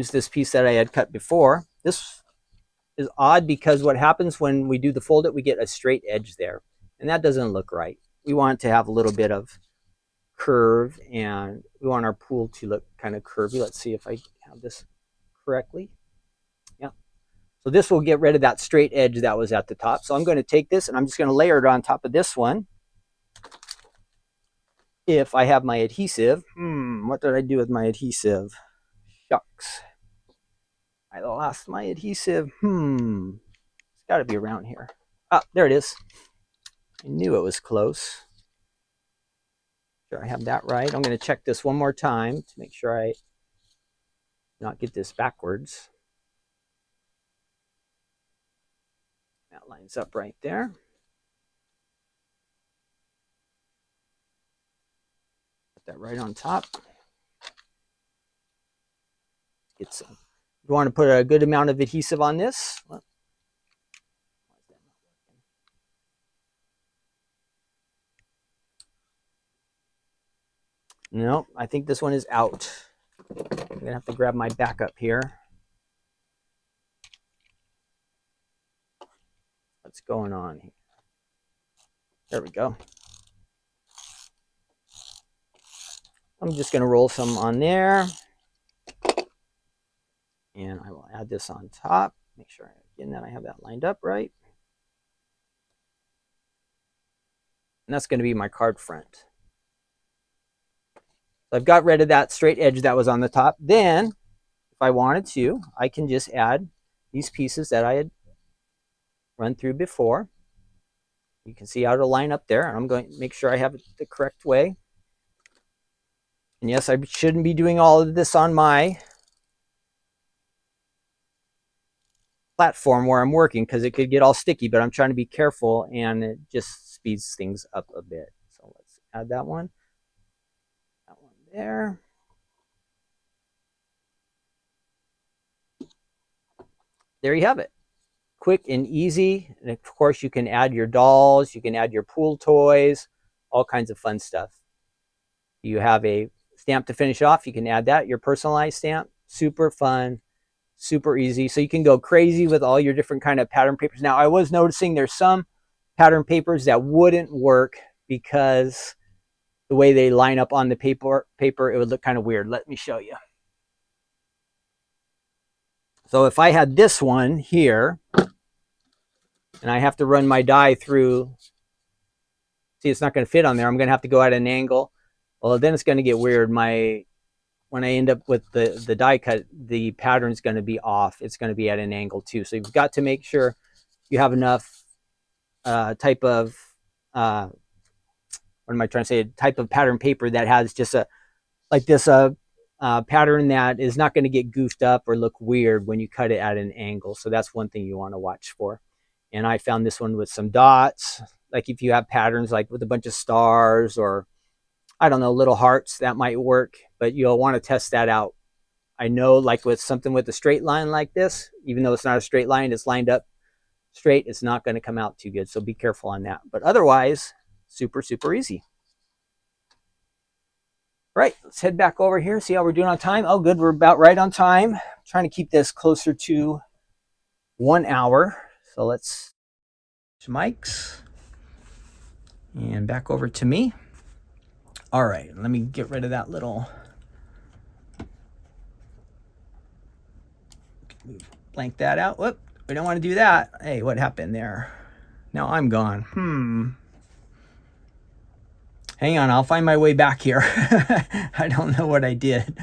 this piece that I had cut before. This is odd because what happens when we do the fold it, we get a straight edge there. And that doesn't look right. We want to have a little bit of curve, and we want our pool to look kind of curvy. Let's see if I have this correctly. Yeah. So this will get rid of that straight edge that was at the top. So I'm going to take this and I'm just going to layer it on top of this one. If I have my adhesive, what did I do with my adhesive? Shucks. I lost my adhesive. got to be around here. Ah, there it is. I knew it was close. Sure, I have that right. I'm going to check this one more time to make sure I not get this backwards. That lines up right there. Put that right on top. Get some. You want to put a good amount of adhesive on this. No, I think this one is out. I'm gonna have to grab my backup here. What's going on here? There we go. I'm just gonna roll some on there. And I will add this on top. Make sure again that I have that lined up right. And that's gonna be my card front. So I've got rid of that straight edge that was on the top. Then, if I wanted to, I can just add these pieces that I had run through before. You can see how to line up there. I'm going to make sure I have it the correct way. And yes, I shouldn't be doing all of this on my platform where I'm working because it could get all sticky, but I'm trying to be careful and it just speeds things up a bit. So let's add that one. That one there. There you have it. Quick and easy. And of course, you can add your dolls, you can add your pool toys, all kinds of fun stuff. You have a stamp to finish off. You can add that, your personalized stamp. Super fun, super easy. So you can go crazy with all your different kind of pattern papers. Now, I was noticing there's some pattern papers that wouldn't work because the way they line up on the paper, it would look kind of weird. Let me show you. So if I had this one here, and I have to run my die through, see, it's not going to fit on there. I'm going to have to go at an angle. Well, then it's going to get weird. When I end up with the die cut, the pattern's going to be off. It's going to be at an angle too. So you've got to make sure you have enough type of, what am I trying to say? Type of pattern paper that has just like this pattern that is not going to get goofed up or look weird when you cut it at an angle. So that's one thing you want to watch for. And I found this one with some dots. Like if you have patterns like with a bunch of stars or, I don't know, little hearts, that might work, but you'll want to test that out. I know like with something with a straight line like this, even though it's not a straight line, it's lined up straight, it's not going to come out too good. So be careful on that. But otherwise, super, super easy. All right, let's head back over here, see how we're doing on time. Oh, good, we're about right on time. I'm trying to keep this closer to 1 hour. So let's mics and back over to me. All right, let me get rid of that little blank that out. Whoop, we don't want to do that. Hey, what happened there? Now I'm gone. Hang on, I'll find my way back here. I don't know what I did.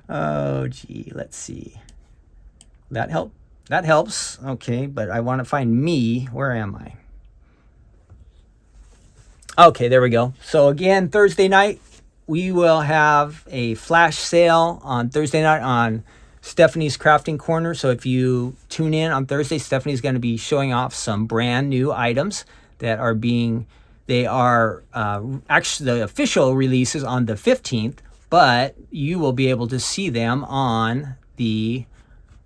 Oh, gee, let's see. That help? That helps. Okay, but I want to find me. Where am I? Okay, there we go. So again, Thursday night, we will have a flash sale on Thursday night on Stephanie's Crafting Corner. So if you tune in on Thursday, Stephanie's going to be showing off some brand new items that are being, they are actually, the official release is on the 15th, but you will be able to see them on the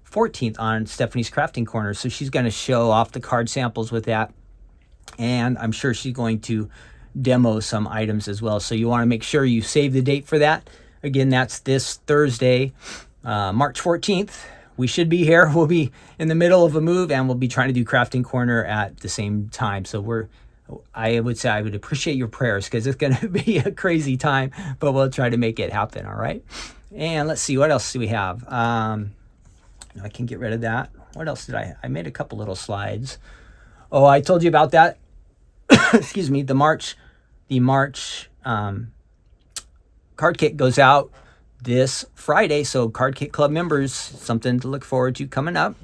14th on Stephanie's Crafting Corner. So she's going to show off the card samples with that. And I'm sure she's going to demo some items as well. So you want to make sure you save the date for that. Again, that's this Thursday, March 14th. We should be here. We'll be in the middle of a move and we'll be trying to do Crafting Corner at the same time. So I would say I would appreciate your prayers because it's going to be a crazy time, but we'll try to make it happen. All right. And let's see, what else do we have? I can get rid of that. What else did I made a couple little slides. Oh, I told you about that. Excuse me. The March card kit goes out this Friday. So Card Kit Club members, something to look forward to coming up.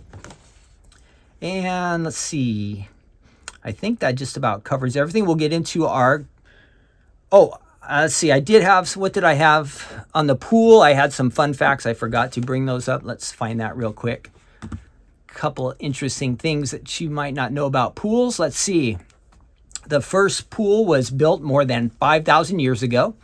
And let's see. I think that just about covers everything. We'll get into our... Oh, let's see. What did I have on the pool? I had some fun facts. I forgot to bring those up. Let's find that real quick. Couple interesting things that you might not know about pools. Let's see. The first pool was built more than 5,000 years ago,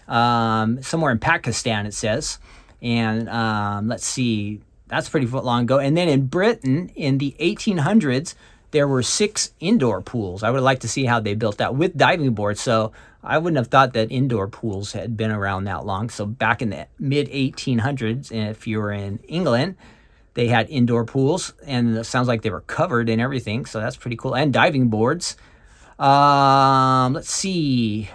somewhere in Pakistan, it says. And let's see, that's pretty long ago. And then in Britain, in the 1800s, there were 6 indoor pools. I would like to see how they built that with diving boards. So I wouldn't have thought that indoor pools had been around that long. So back in the mid 1800s, if you were in England, they had indoor pools, and it sounds like they were covered and everything. So that's pretty cool. And diving boards. Let's see.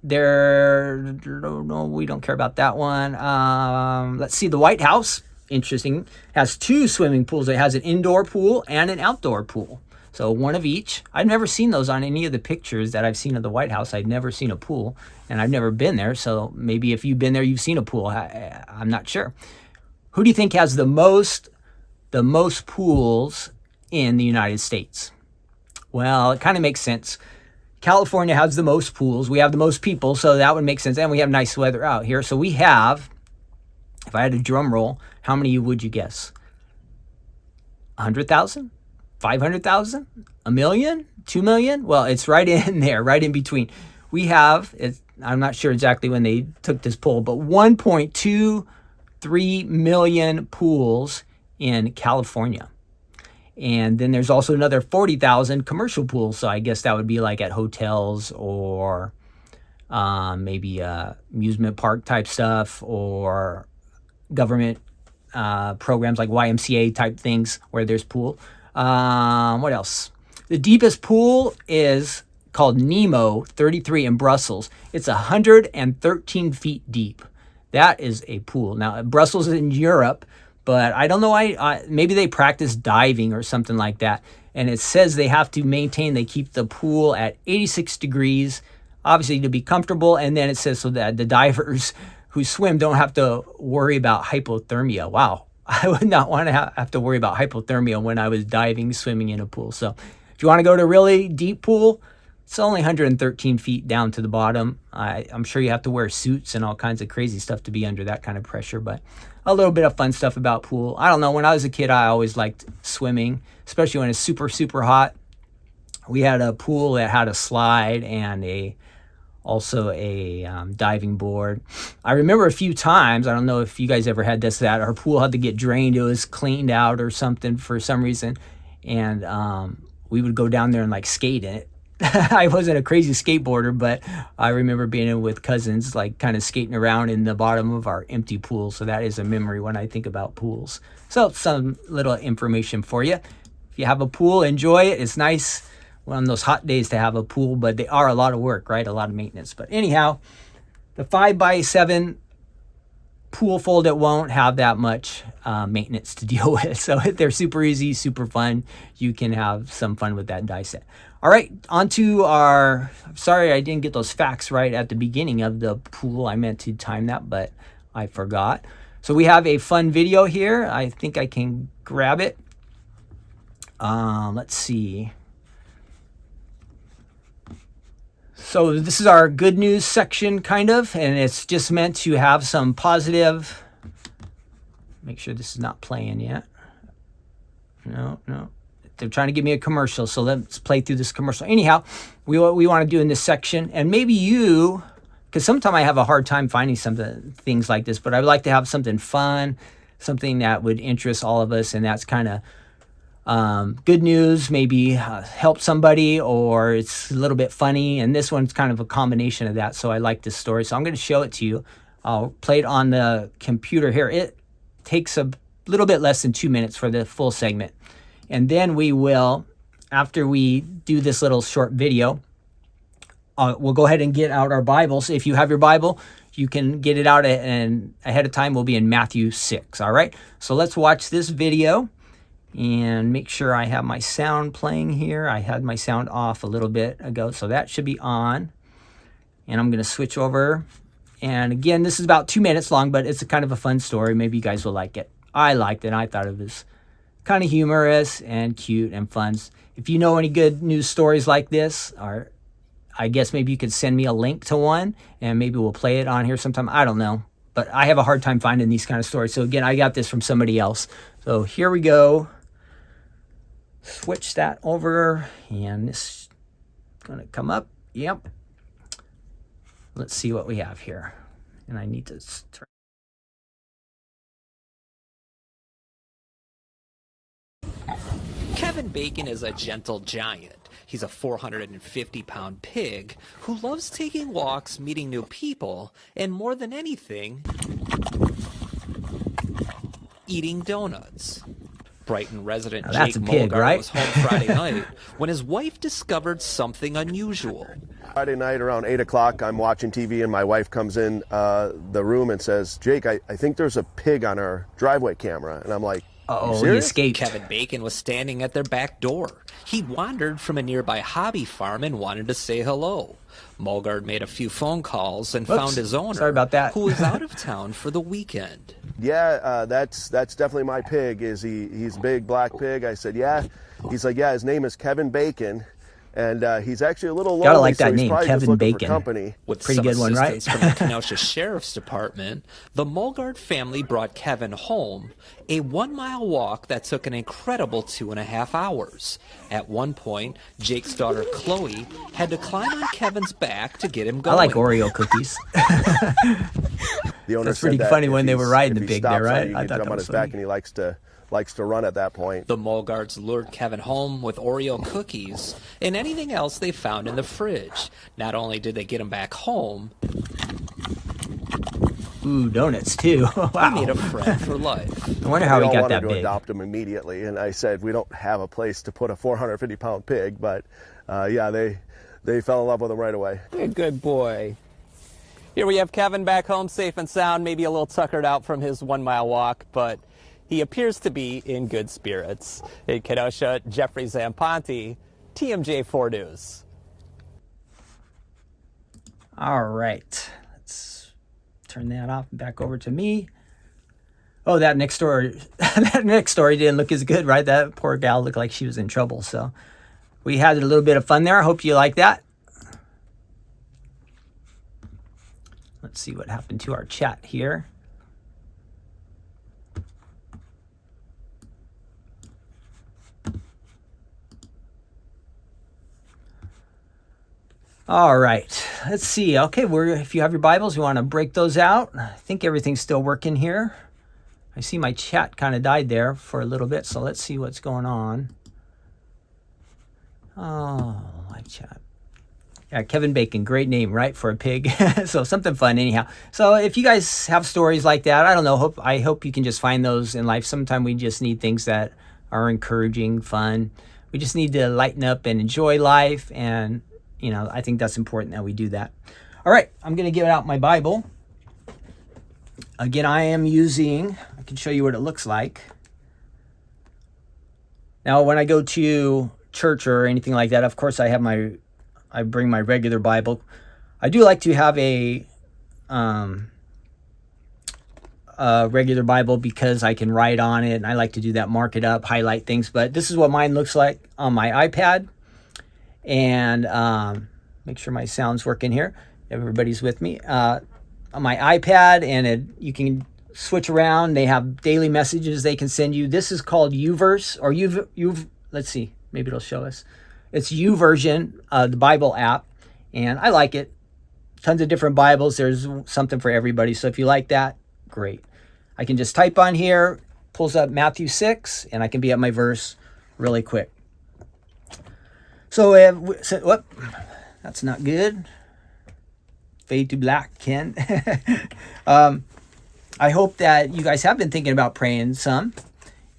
No, we don't care about that one. Let's see. The White House, interesting, has 2 swimming pools. It has an indoor pool and an outdoor pool. So one of each. I've never seen those on any of the pictures that I've seen of the White House. I've never seen a pool, and I've never been there. So maybe if you've been there, you've seen a pool. I'm not sure. Who do you think has the most pools in the United States? Well, it kind of makes sense. California has the most pools. We have the most people, so that would make sense. And we have nice weather out here. So we have, if I had a drum roll, how many would you guess? 100,000? 500,000? A million? 2 million? Well, it's right in there, right in between. We have, I'm not sure exactly when they took this poll, but 1.23 million pools in California. And then there's also another 40,000 commercial pools. So I guess that would be like at hotels or maybe amusement park type stuff, or government programs like YMCA type things where there's pool. What else? The deepest pool is called Nemo 33 in Brussels. It's 113 feet deep. That is a pool. Now, Brussels is in Europe, but I don't know, maybe they practice diving or something like that. And it says they have to maintain, they keep the pool at 86 degrees, obviously to be comfortable. And then it says so that the divers who swim don't have to worry about hypothermia. Wow. I would not want to have to worry about hypothermia when I was diving, swimming in a pool. So if you want to go to a really deep pool, it's only 113 feet down to the bottom. I'm sure you have to wear suits and all kinds of crazy stuff to be under that kind of pressure, but a little bit of fun stuff about pool. I don't know, when I was a kid, I always liked swimming, especially when it's super, super hot. We had a pool that had a slide and also a diving board. I remember a few times, I don't know if you guys ever had this, that our pool had to get drained. It was cleaned out or something for some reason. And we would go down there and like skate in it. I wasn't a crazy skateboarder, but I remember being in with cousins, like kind of skating around in the bottom of our empty pool. So that is a memory when I think about pools. So some little information for you. If you have a pool, enjoy it. It's nice on those hot days to have a pool, but they are a lot of work, right? A lot of maintenance. But anyhow, the 5x7 pool foldit won't have that much maintenance to deal with. So they're super easy, super fun. You can have some fun with that die set. All right, on to our, sorry I didn't get those facts right at the beginning of the pool. I meant to time that, but I forgot. So we have a fun video here. I think I can grab it. Let's see. So this is our good news section, kind of, and it's just meant to have some positive. Make sure this is not playing yet. No. They're trying to give me a commercial, so let's play through this commercial. Anyhow, we want to do in this section, and maybe you, because sometimes I have a hard time finding things like this, but I would like to have something fun, something that would interest all of us, and that's kind of good news, maybe help somebody, or it's a little bit funny, and this one's kind of a combination of that, so I like this story. So I'm going to show it to you. I'll play it on the computer here. It takes a little bit less than 2 minutes for the full segment. And then we will, after we do this little short video, we'll go ahead and get out our Bibles. If you have your Bible, you can get it out and ahead of time. We'll be in Matthew 6. All right. So let's watch this video and make sure I have my sound playing here. I had my sound off a little bit ago, so that should be on. And I'm going to switch over. And again, this is about 2 minutes long, but it's a kind of a fun story. Maybe you guys will like it. I liked it. I thought it was kind of humorous and cute and fun. If you know any good news stories like this, or I guess maybe you could send me a link to one and maybe we'll play it on here sometime. I don't know, but I have a hard time finding these kind of stories. So again, I got this from somebody else. So here we go. Switch that over and this is gonna come up. Yep. Let's see what we have here. And I need to turn. Kevin Bacon is a gentle giant. He's a 450-pound pig who loves taking walks, meeting new people, and more than anything, eating donuts. Brighton resident Jake Mulgar was home Friday night when his wife discovered something unusual. Friday night around 8 o'clock, I'm watching TV and my wife comes in the room and says, Jake, I think there's a pig on our driveway camera. And I'm like, oh, he escaped. Kevin Bacon was standing at their back door. He'd wandered from a nearby hobby farm and wanted to say hello. Mulgard made a few phone calls and found his owner, sorry about that, who was out of town for the weekend. Yeah, that's definitely my pig. He's a big black pig? I said, yeah. He's like, yeah, his name is Kevin Bacon. And he's actually a little lonely. Gotta like that so name, Kevin Bacon. Company. With pretty some good one, right? assistance from the Kenosha Sheriff's Department, the Mulgard family brought Kevin home, a 1-mile walk that took an incredible 2.5 hours. At one point, Jake's daughter Chloe had to climb on Kevin's back to get him going. I like Oreo cookies. The owner That's pretty said funny when they were riding the pig there, right? I thought jump on his back, and he likes to run at that point. The Mulgards lured Kevin home with Oreo cookies and anything else they found in the fridge. Not only did they get him back home, ooh, donuts too. Wow. He made a friend for life. I wonder how he got that big. We wanted to adopt him immediately, and I said, we don't have a place to put a 450-pound pig, but yeah, they fell in love with him right away. You're a good boy. Here we have Kevin back home safe and sound, maybe a little tuckered out from his 1-mile walk, but he appears to be in good spirits. In Kenosha, Jeffrey Zamponte, TMJ4 News. All right, let's turn that off and back over to me. Oh, that next story didn't look as good, right? That poor gal looked like she was in trouble. So we had a little bit of fun there. I hope you like that. Let's see what happened to our chat here. All right, let's see. Okay, if you have your Bibles, you want to break those out. I think everything's still working here. I see my chat kind of died there for a little bit, so let's see what's going on. Oh, live chat. Yeah, Kevin Bacon, great name, right, for a pig. So something fun anyhow. So if you guys have stories like that, I don't know, I hope you can just find those in life. Sometimes we just need things that are encouraging, fun. We just need to lighten up and enjoy life, and you know, I think that's important that we do that. All right, I'm going to get out my Bible. Again, I can show you what it looks like. Now, when I go to church or anything like that, of course, I bring my regular Bible. I do like to have a regular Bible because I can write on it, and I like to do that, mark it up, highlight things. But this is what mine looks like on my iPad. And make sure my sound's working here. Everybody's with me. On my iPad, and you can switch around. They have daily messages they can send you. This is called YouVerse, or let's see, maybe it'll show us. It's YouVersion, the Bible app, and I like it. Tons of different Bibles. There's something for everybody. So if you like that, great. I can just type on here, pulls up Matthew 6, and I can be at my verse really quick. So, whoop, that's not good. Fade to black, Ken. I hope that you guys have been thinking about praying some,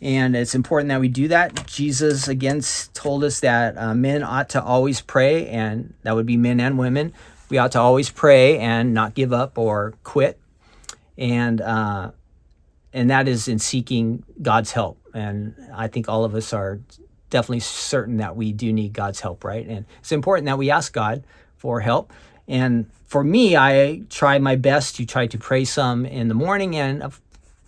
and it's important that we do that. Jesus, again, told us that men ought to always pray, and that would be men and women. We ought to always pray and not give up or quit, and that is in seeking God's help. And I think all of us are definitely certain that we do need God's help, right? And it's important that we ask God for help. And for me, I try my best to try to pray some in the morning and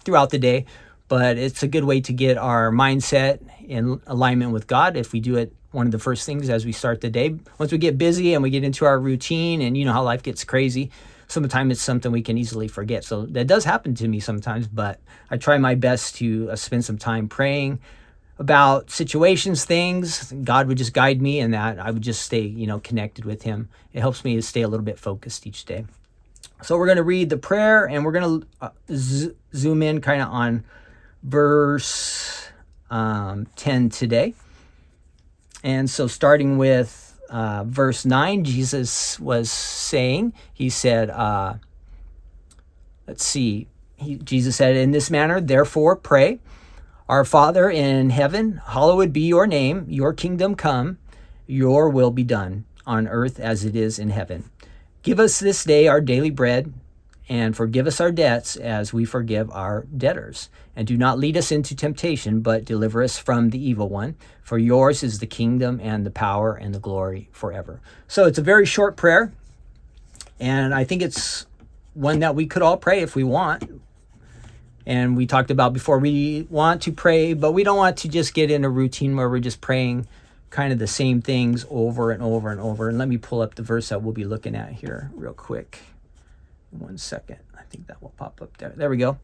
throughout the day. but it's a good way to get our mindset in alignment with God if we do it one of the first things as we start the day. Once we get busy and we get into our routine, and you know how life gets crazy, sometimes it's something we can easily forget. So that does happen to me sometimes, but I try my best to spend some time praying about situations, things. God would just guide me, and that I would just stay, connected with him. It helps me to stay a little bit focused each day. So we're going to read the prayer, and we're going to zoom in kind of on verse 10 today. And so starting with verse 9, Jesus was saying, he said, Jesus said, in this manner, therefore pray, our Father in heaven, hallowed be your name, your kingdom come, your will be done on earth as it is in heaven. Give us this day our daily bread, and forgive us our debts as we forgive our debtors. And do not lead us into temptation, but deliver us from the evil one. For yours is the kingdom and the power and the glory forever. So it's a very short prayer, and I think it's one that we could all pray if we want. And we talked about before, we want to pray, but we don't want to just get in a routine where we're just praying kind of the same things over and over and over. And let me pull up the verse that we'll be looking at here real quick. 1 second. I think that will pop up there. There we go.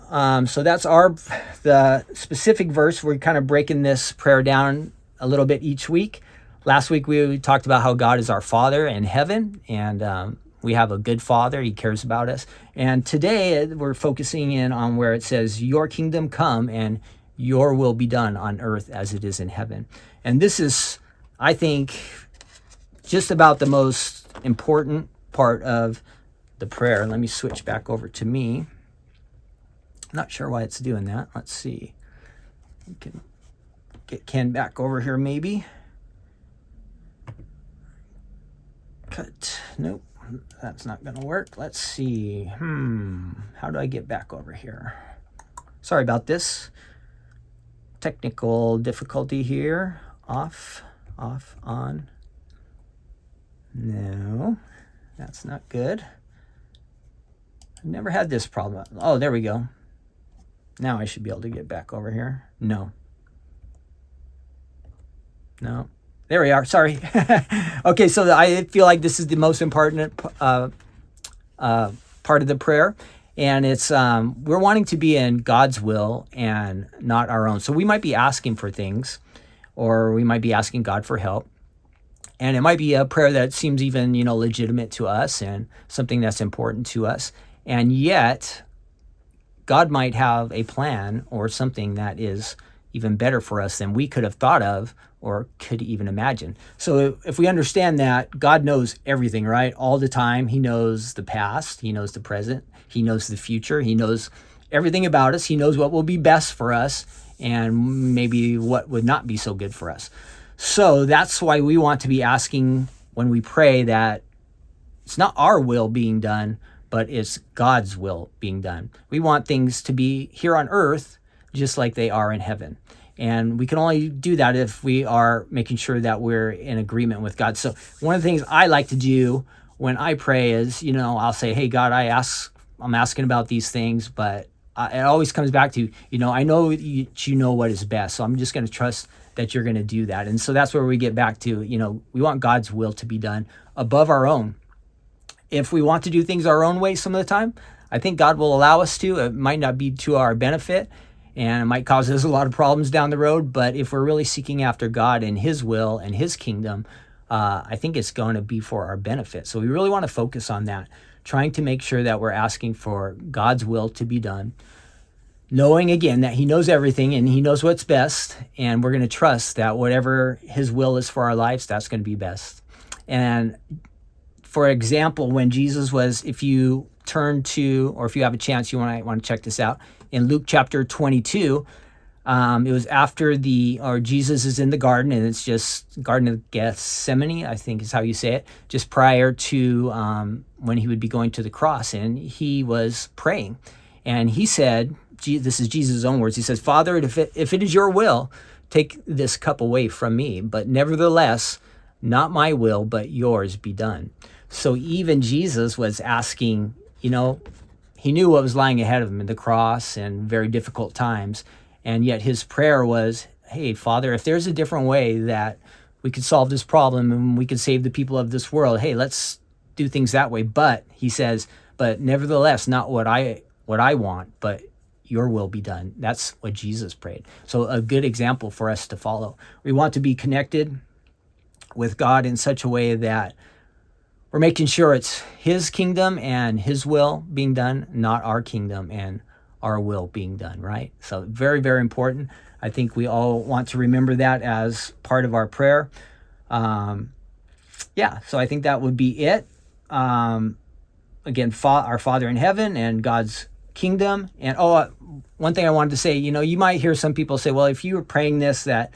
So that's the specific verse. We're kind of breaking this prayer down a little bit each week. Last week we talked about how God is our Father in heaven, and we have a good Father. He cares about us. And today we're focusing in on where it says, your kingdom come and your will be done on earth as it is in heaven. And this is, I think, just about the most important part of the prayer. Let me switch back over to me. Not sure why it's doing that. Let's see. We can get Ken back over here maybe. Cut. Nope. That's not going to work. Let's see. How do I get back over here? Sorry about this. Technical difficulty here. Off, on. No, that's not good. I've never had this problem. Oh, there we go. Now I should be able to get back over here. No. There we are. Sorry. Okay, so I feel like this is the most important part of the prayer. And it's we're wanting to be in God's will and not our own. So we might be asking for things, or we might be asking God for help. And it might be a prayer that seems even, legitimate to us and something that's important to us. And yet, God might have a plan or something that is even better for us than we could have thought of or could even imagine. So if we understand that God knows everything, right? All the time. He knows the past. He knows the present. He knows the future. He knows everything about us. He knows what will be best for us and maybe what would not be so good for us. So that's why we want to be asking when we pray that it's not our will being done, but it's God's will being done. We want things to be here on earth just like they are in heaven. And we can only do that if we are making sure that we're in agreement with God. So one of the things I like to do when I pray is, I'll say, hey, God, I'm asking about these things, but it always comes back to, I know you know what is best. So I'm just going to trust that you're going to do that. And so that's where we get back to, we want God's will to be done above our own. If we want to do things our own way some of the time, I think God will allow us to. It might not be to our benefit, and it might cause us a lot of problems down the road. But if we're really seeking after God and his will and his kingdom, I think it's going to be for our benefit. So we really want to focus on that, trying to make sure that we're asking for God's will to be done, knowing again that he knows everything and he knows what's best. And we're going to trust that whatever his will is for our lives, that's going to be best. And for example, when Jesus was, if you turn to, or if you have a chance, you might want to check this out, in Luke chapter 22, it was after Jesus is in the garden, and it's just Garden of Gethsemane, I think is how you say it, just prior to when he would be going to the cross, and he was praying. And he said, this is Jesus' own words, he says, Father, if it is your will, take this cup away from me, but nevertheless, not my will, but yours be done. So even Jesus was asking, he he knew what was lying ahead of him, the cross and very difficult times. And yet his prayer was, hey, Father, if there's a different way that we could solve this problem and we could save the people of this world, hey, let's do things that way. But he says, but nevertheless, not what I want, but your will be done. That's what Jesus prayed. So a good example for us to follow. We want to be connected with God in such a way that we're making sure it's his kingdom and his will being done, not our kingdom and our will being done, right? So very, very important. I think we all want to remember that as part of our prayer. So I think that would be it. Again, our Father in heaven and God's kingdom. And one thing I wanted to say, you might hear some people say, well, if you were praying this, it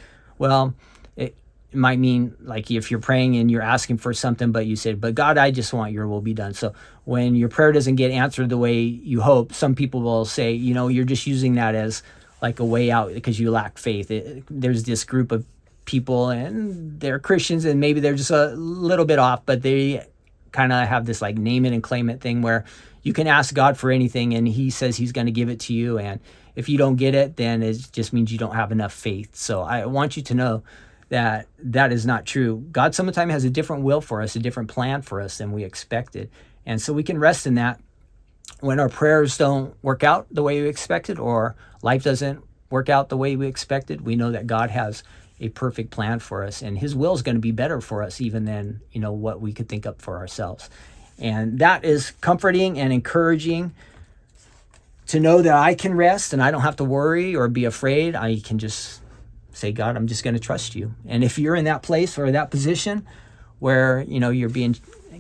might mean like if you're praying and you're asking for something, but you said, but God, I just want your will be done. So when your prayer doesn't get answered the way you hope, some people will say, you're just using that as like a way out because you lack faith. There's this group of people and they're Christians and maybe they're just a little bit off, but they kind of have this like name it and claim it thing where you can ask God for anything and he says he's going to give it to you. And if you don't get it, then it just means you don't have enough faith. So I want you to know that is not true. God sometimes has a different will for us, a different plan for us than we expected. And so we can rest in that when our prayers don't work out the way we expected or life doesn't work out the way we expected. We know that God has a perfect plan for us and his will is going to be better for us even than, what we could think up for ourselves. And that is comforting and encouraging to know that I can rest and I don't have to worry or be afraid. I can just say, God, I'm just going to trust you. And if you're in that place or that position where, you're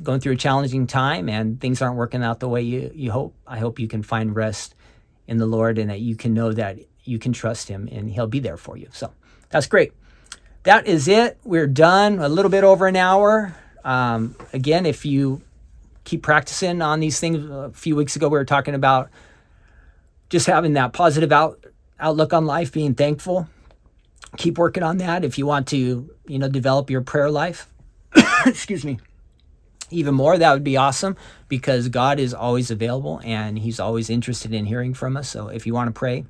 going through a challenging time and things aren't working out the way you hope, I hope you can find rest in the Lord and that you can know that you can trust him and he'll be there for you. So that's great. That is it. We're done. A little bit over an hour. Again, if you keep practicing on these things, a few weeks ago we were talking about just having that positive outlook on life, being thankful. Keep working on that if you want to, develop your prayer life. Excuse me. Even more, that would be awesome because God is always available and he's always interested in hearing from us. So if you want to pray,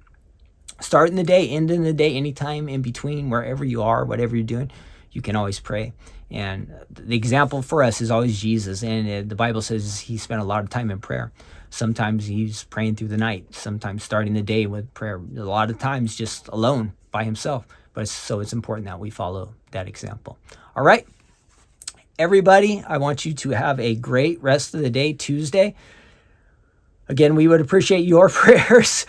start in the day, end in the day, anytime in between, wherever you are, whatever you're doing, you can always pray. And the example for us is always Jesus. And the Bible says he spent a lot of time in prayer. Sometimes he's praying through the night, sometimes starting the day with prayer, a lot of times just alone by himself. So it's important that we follow that example. All right, everybody, I want you to have a great rest of the day, Tuesday. Again, we would appreciate your prayers.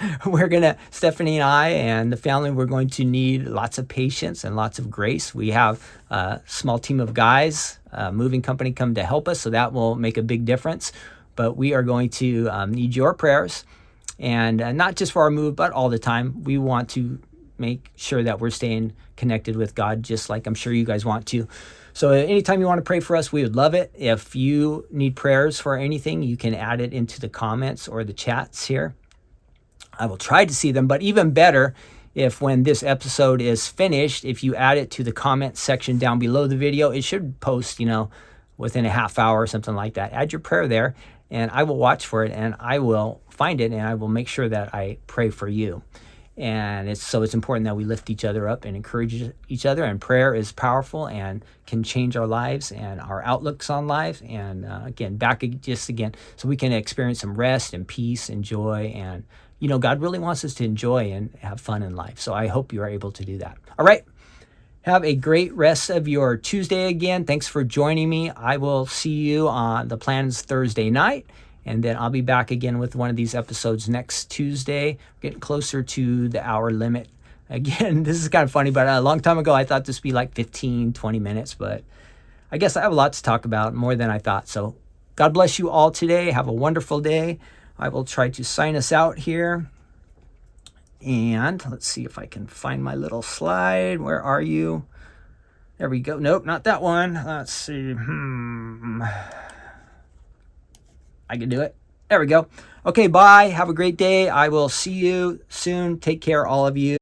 Stephanie and I and the family, we're going to need lots of patience and lots of grace. We have a small team of guys, a moving company come to help us, so that will make a big difference. But we are going to need your prayers, and not just for our move, but all the time. We want to make sure that we're staying connected with God, just like I'm sure you guys want to. So anytime you want to pray for us, we would love it. If you need prayers for anything, you can add it into the comments or the chats here. I will try to see them, but even better, if when this episode is finished, if you add it to the comment section down below the video, it should post, within a half hour or something like that. Add your prayer there, and I will watch for it, and I will find it, and I will make sure that I pray for you. And it's important that we lift each other up and encourage each other. And prayer is powerful and can change our lives and our outlooks on life. And so we can experience some rest and peace and joy. And, God really wants us to enjoy and have fun in life. So I hope you are able to do that. All right. Have a great rest of your Tuesday again. Thanks for joining me. I will see you on the plans Thursday night. And then I'll be back again with one of these episodes next Tuesday, getting closer to the hour limit. Again, this is kind of funny, but a long time ago, I thought this would be like 15, 20 minutes, but I guess I have a lot to talk about, more than I thought. So God bless you all today. Have a wonderful day. I will try to sign us out here. And let's see if I can find my little slide. Where are you? There we go. Nope, not that one. Let's see. I can do it. There we go. Okay, bye. Have a great day. I will see you soon. Take care, all of you.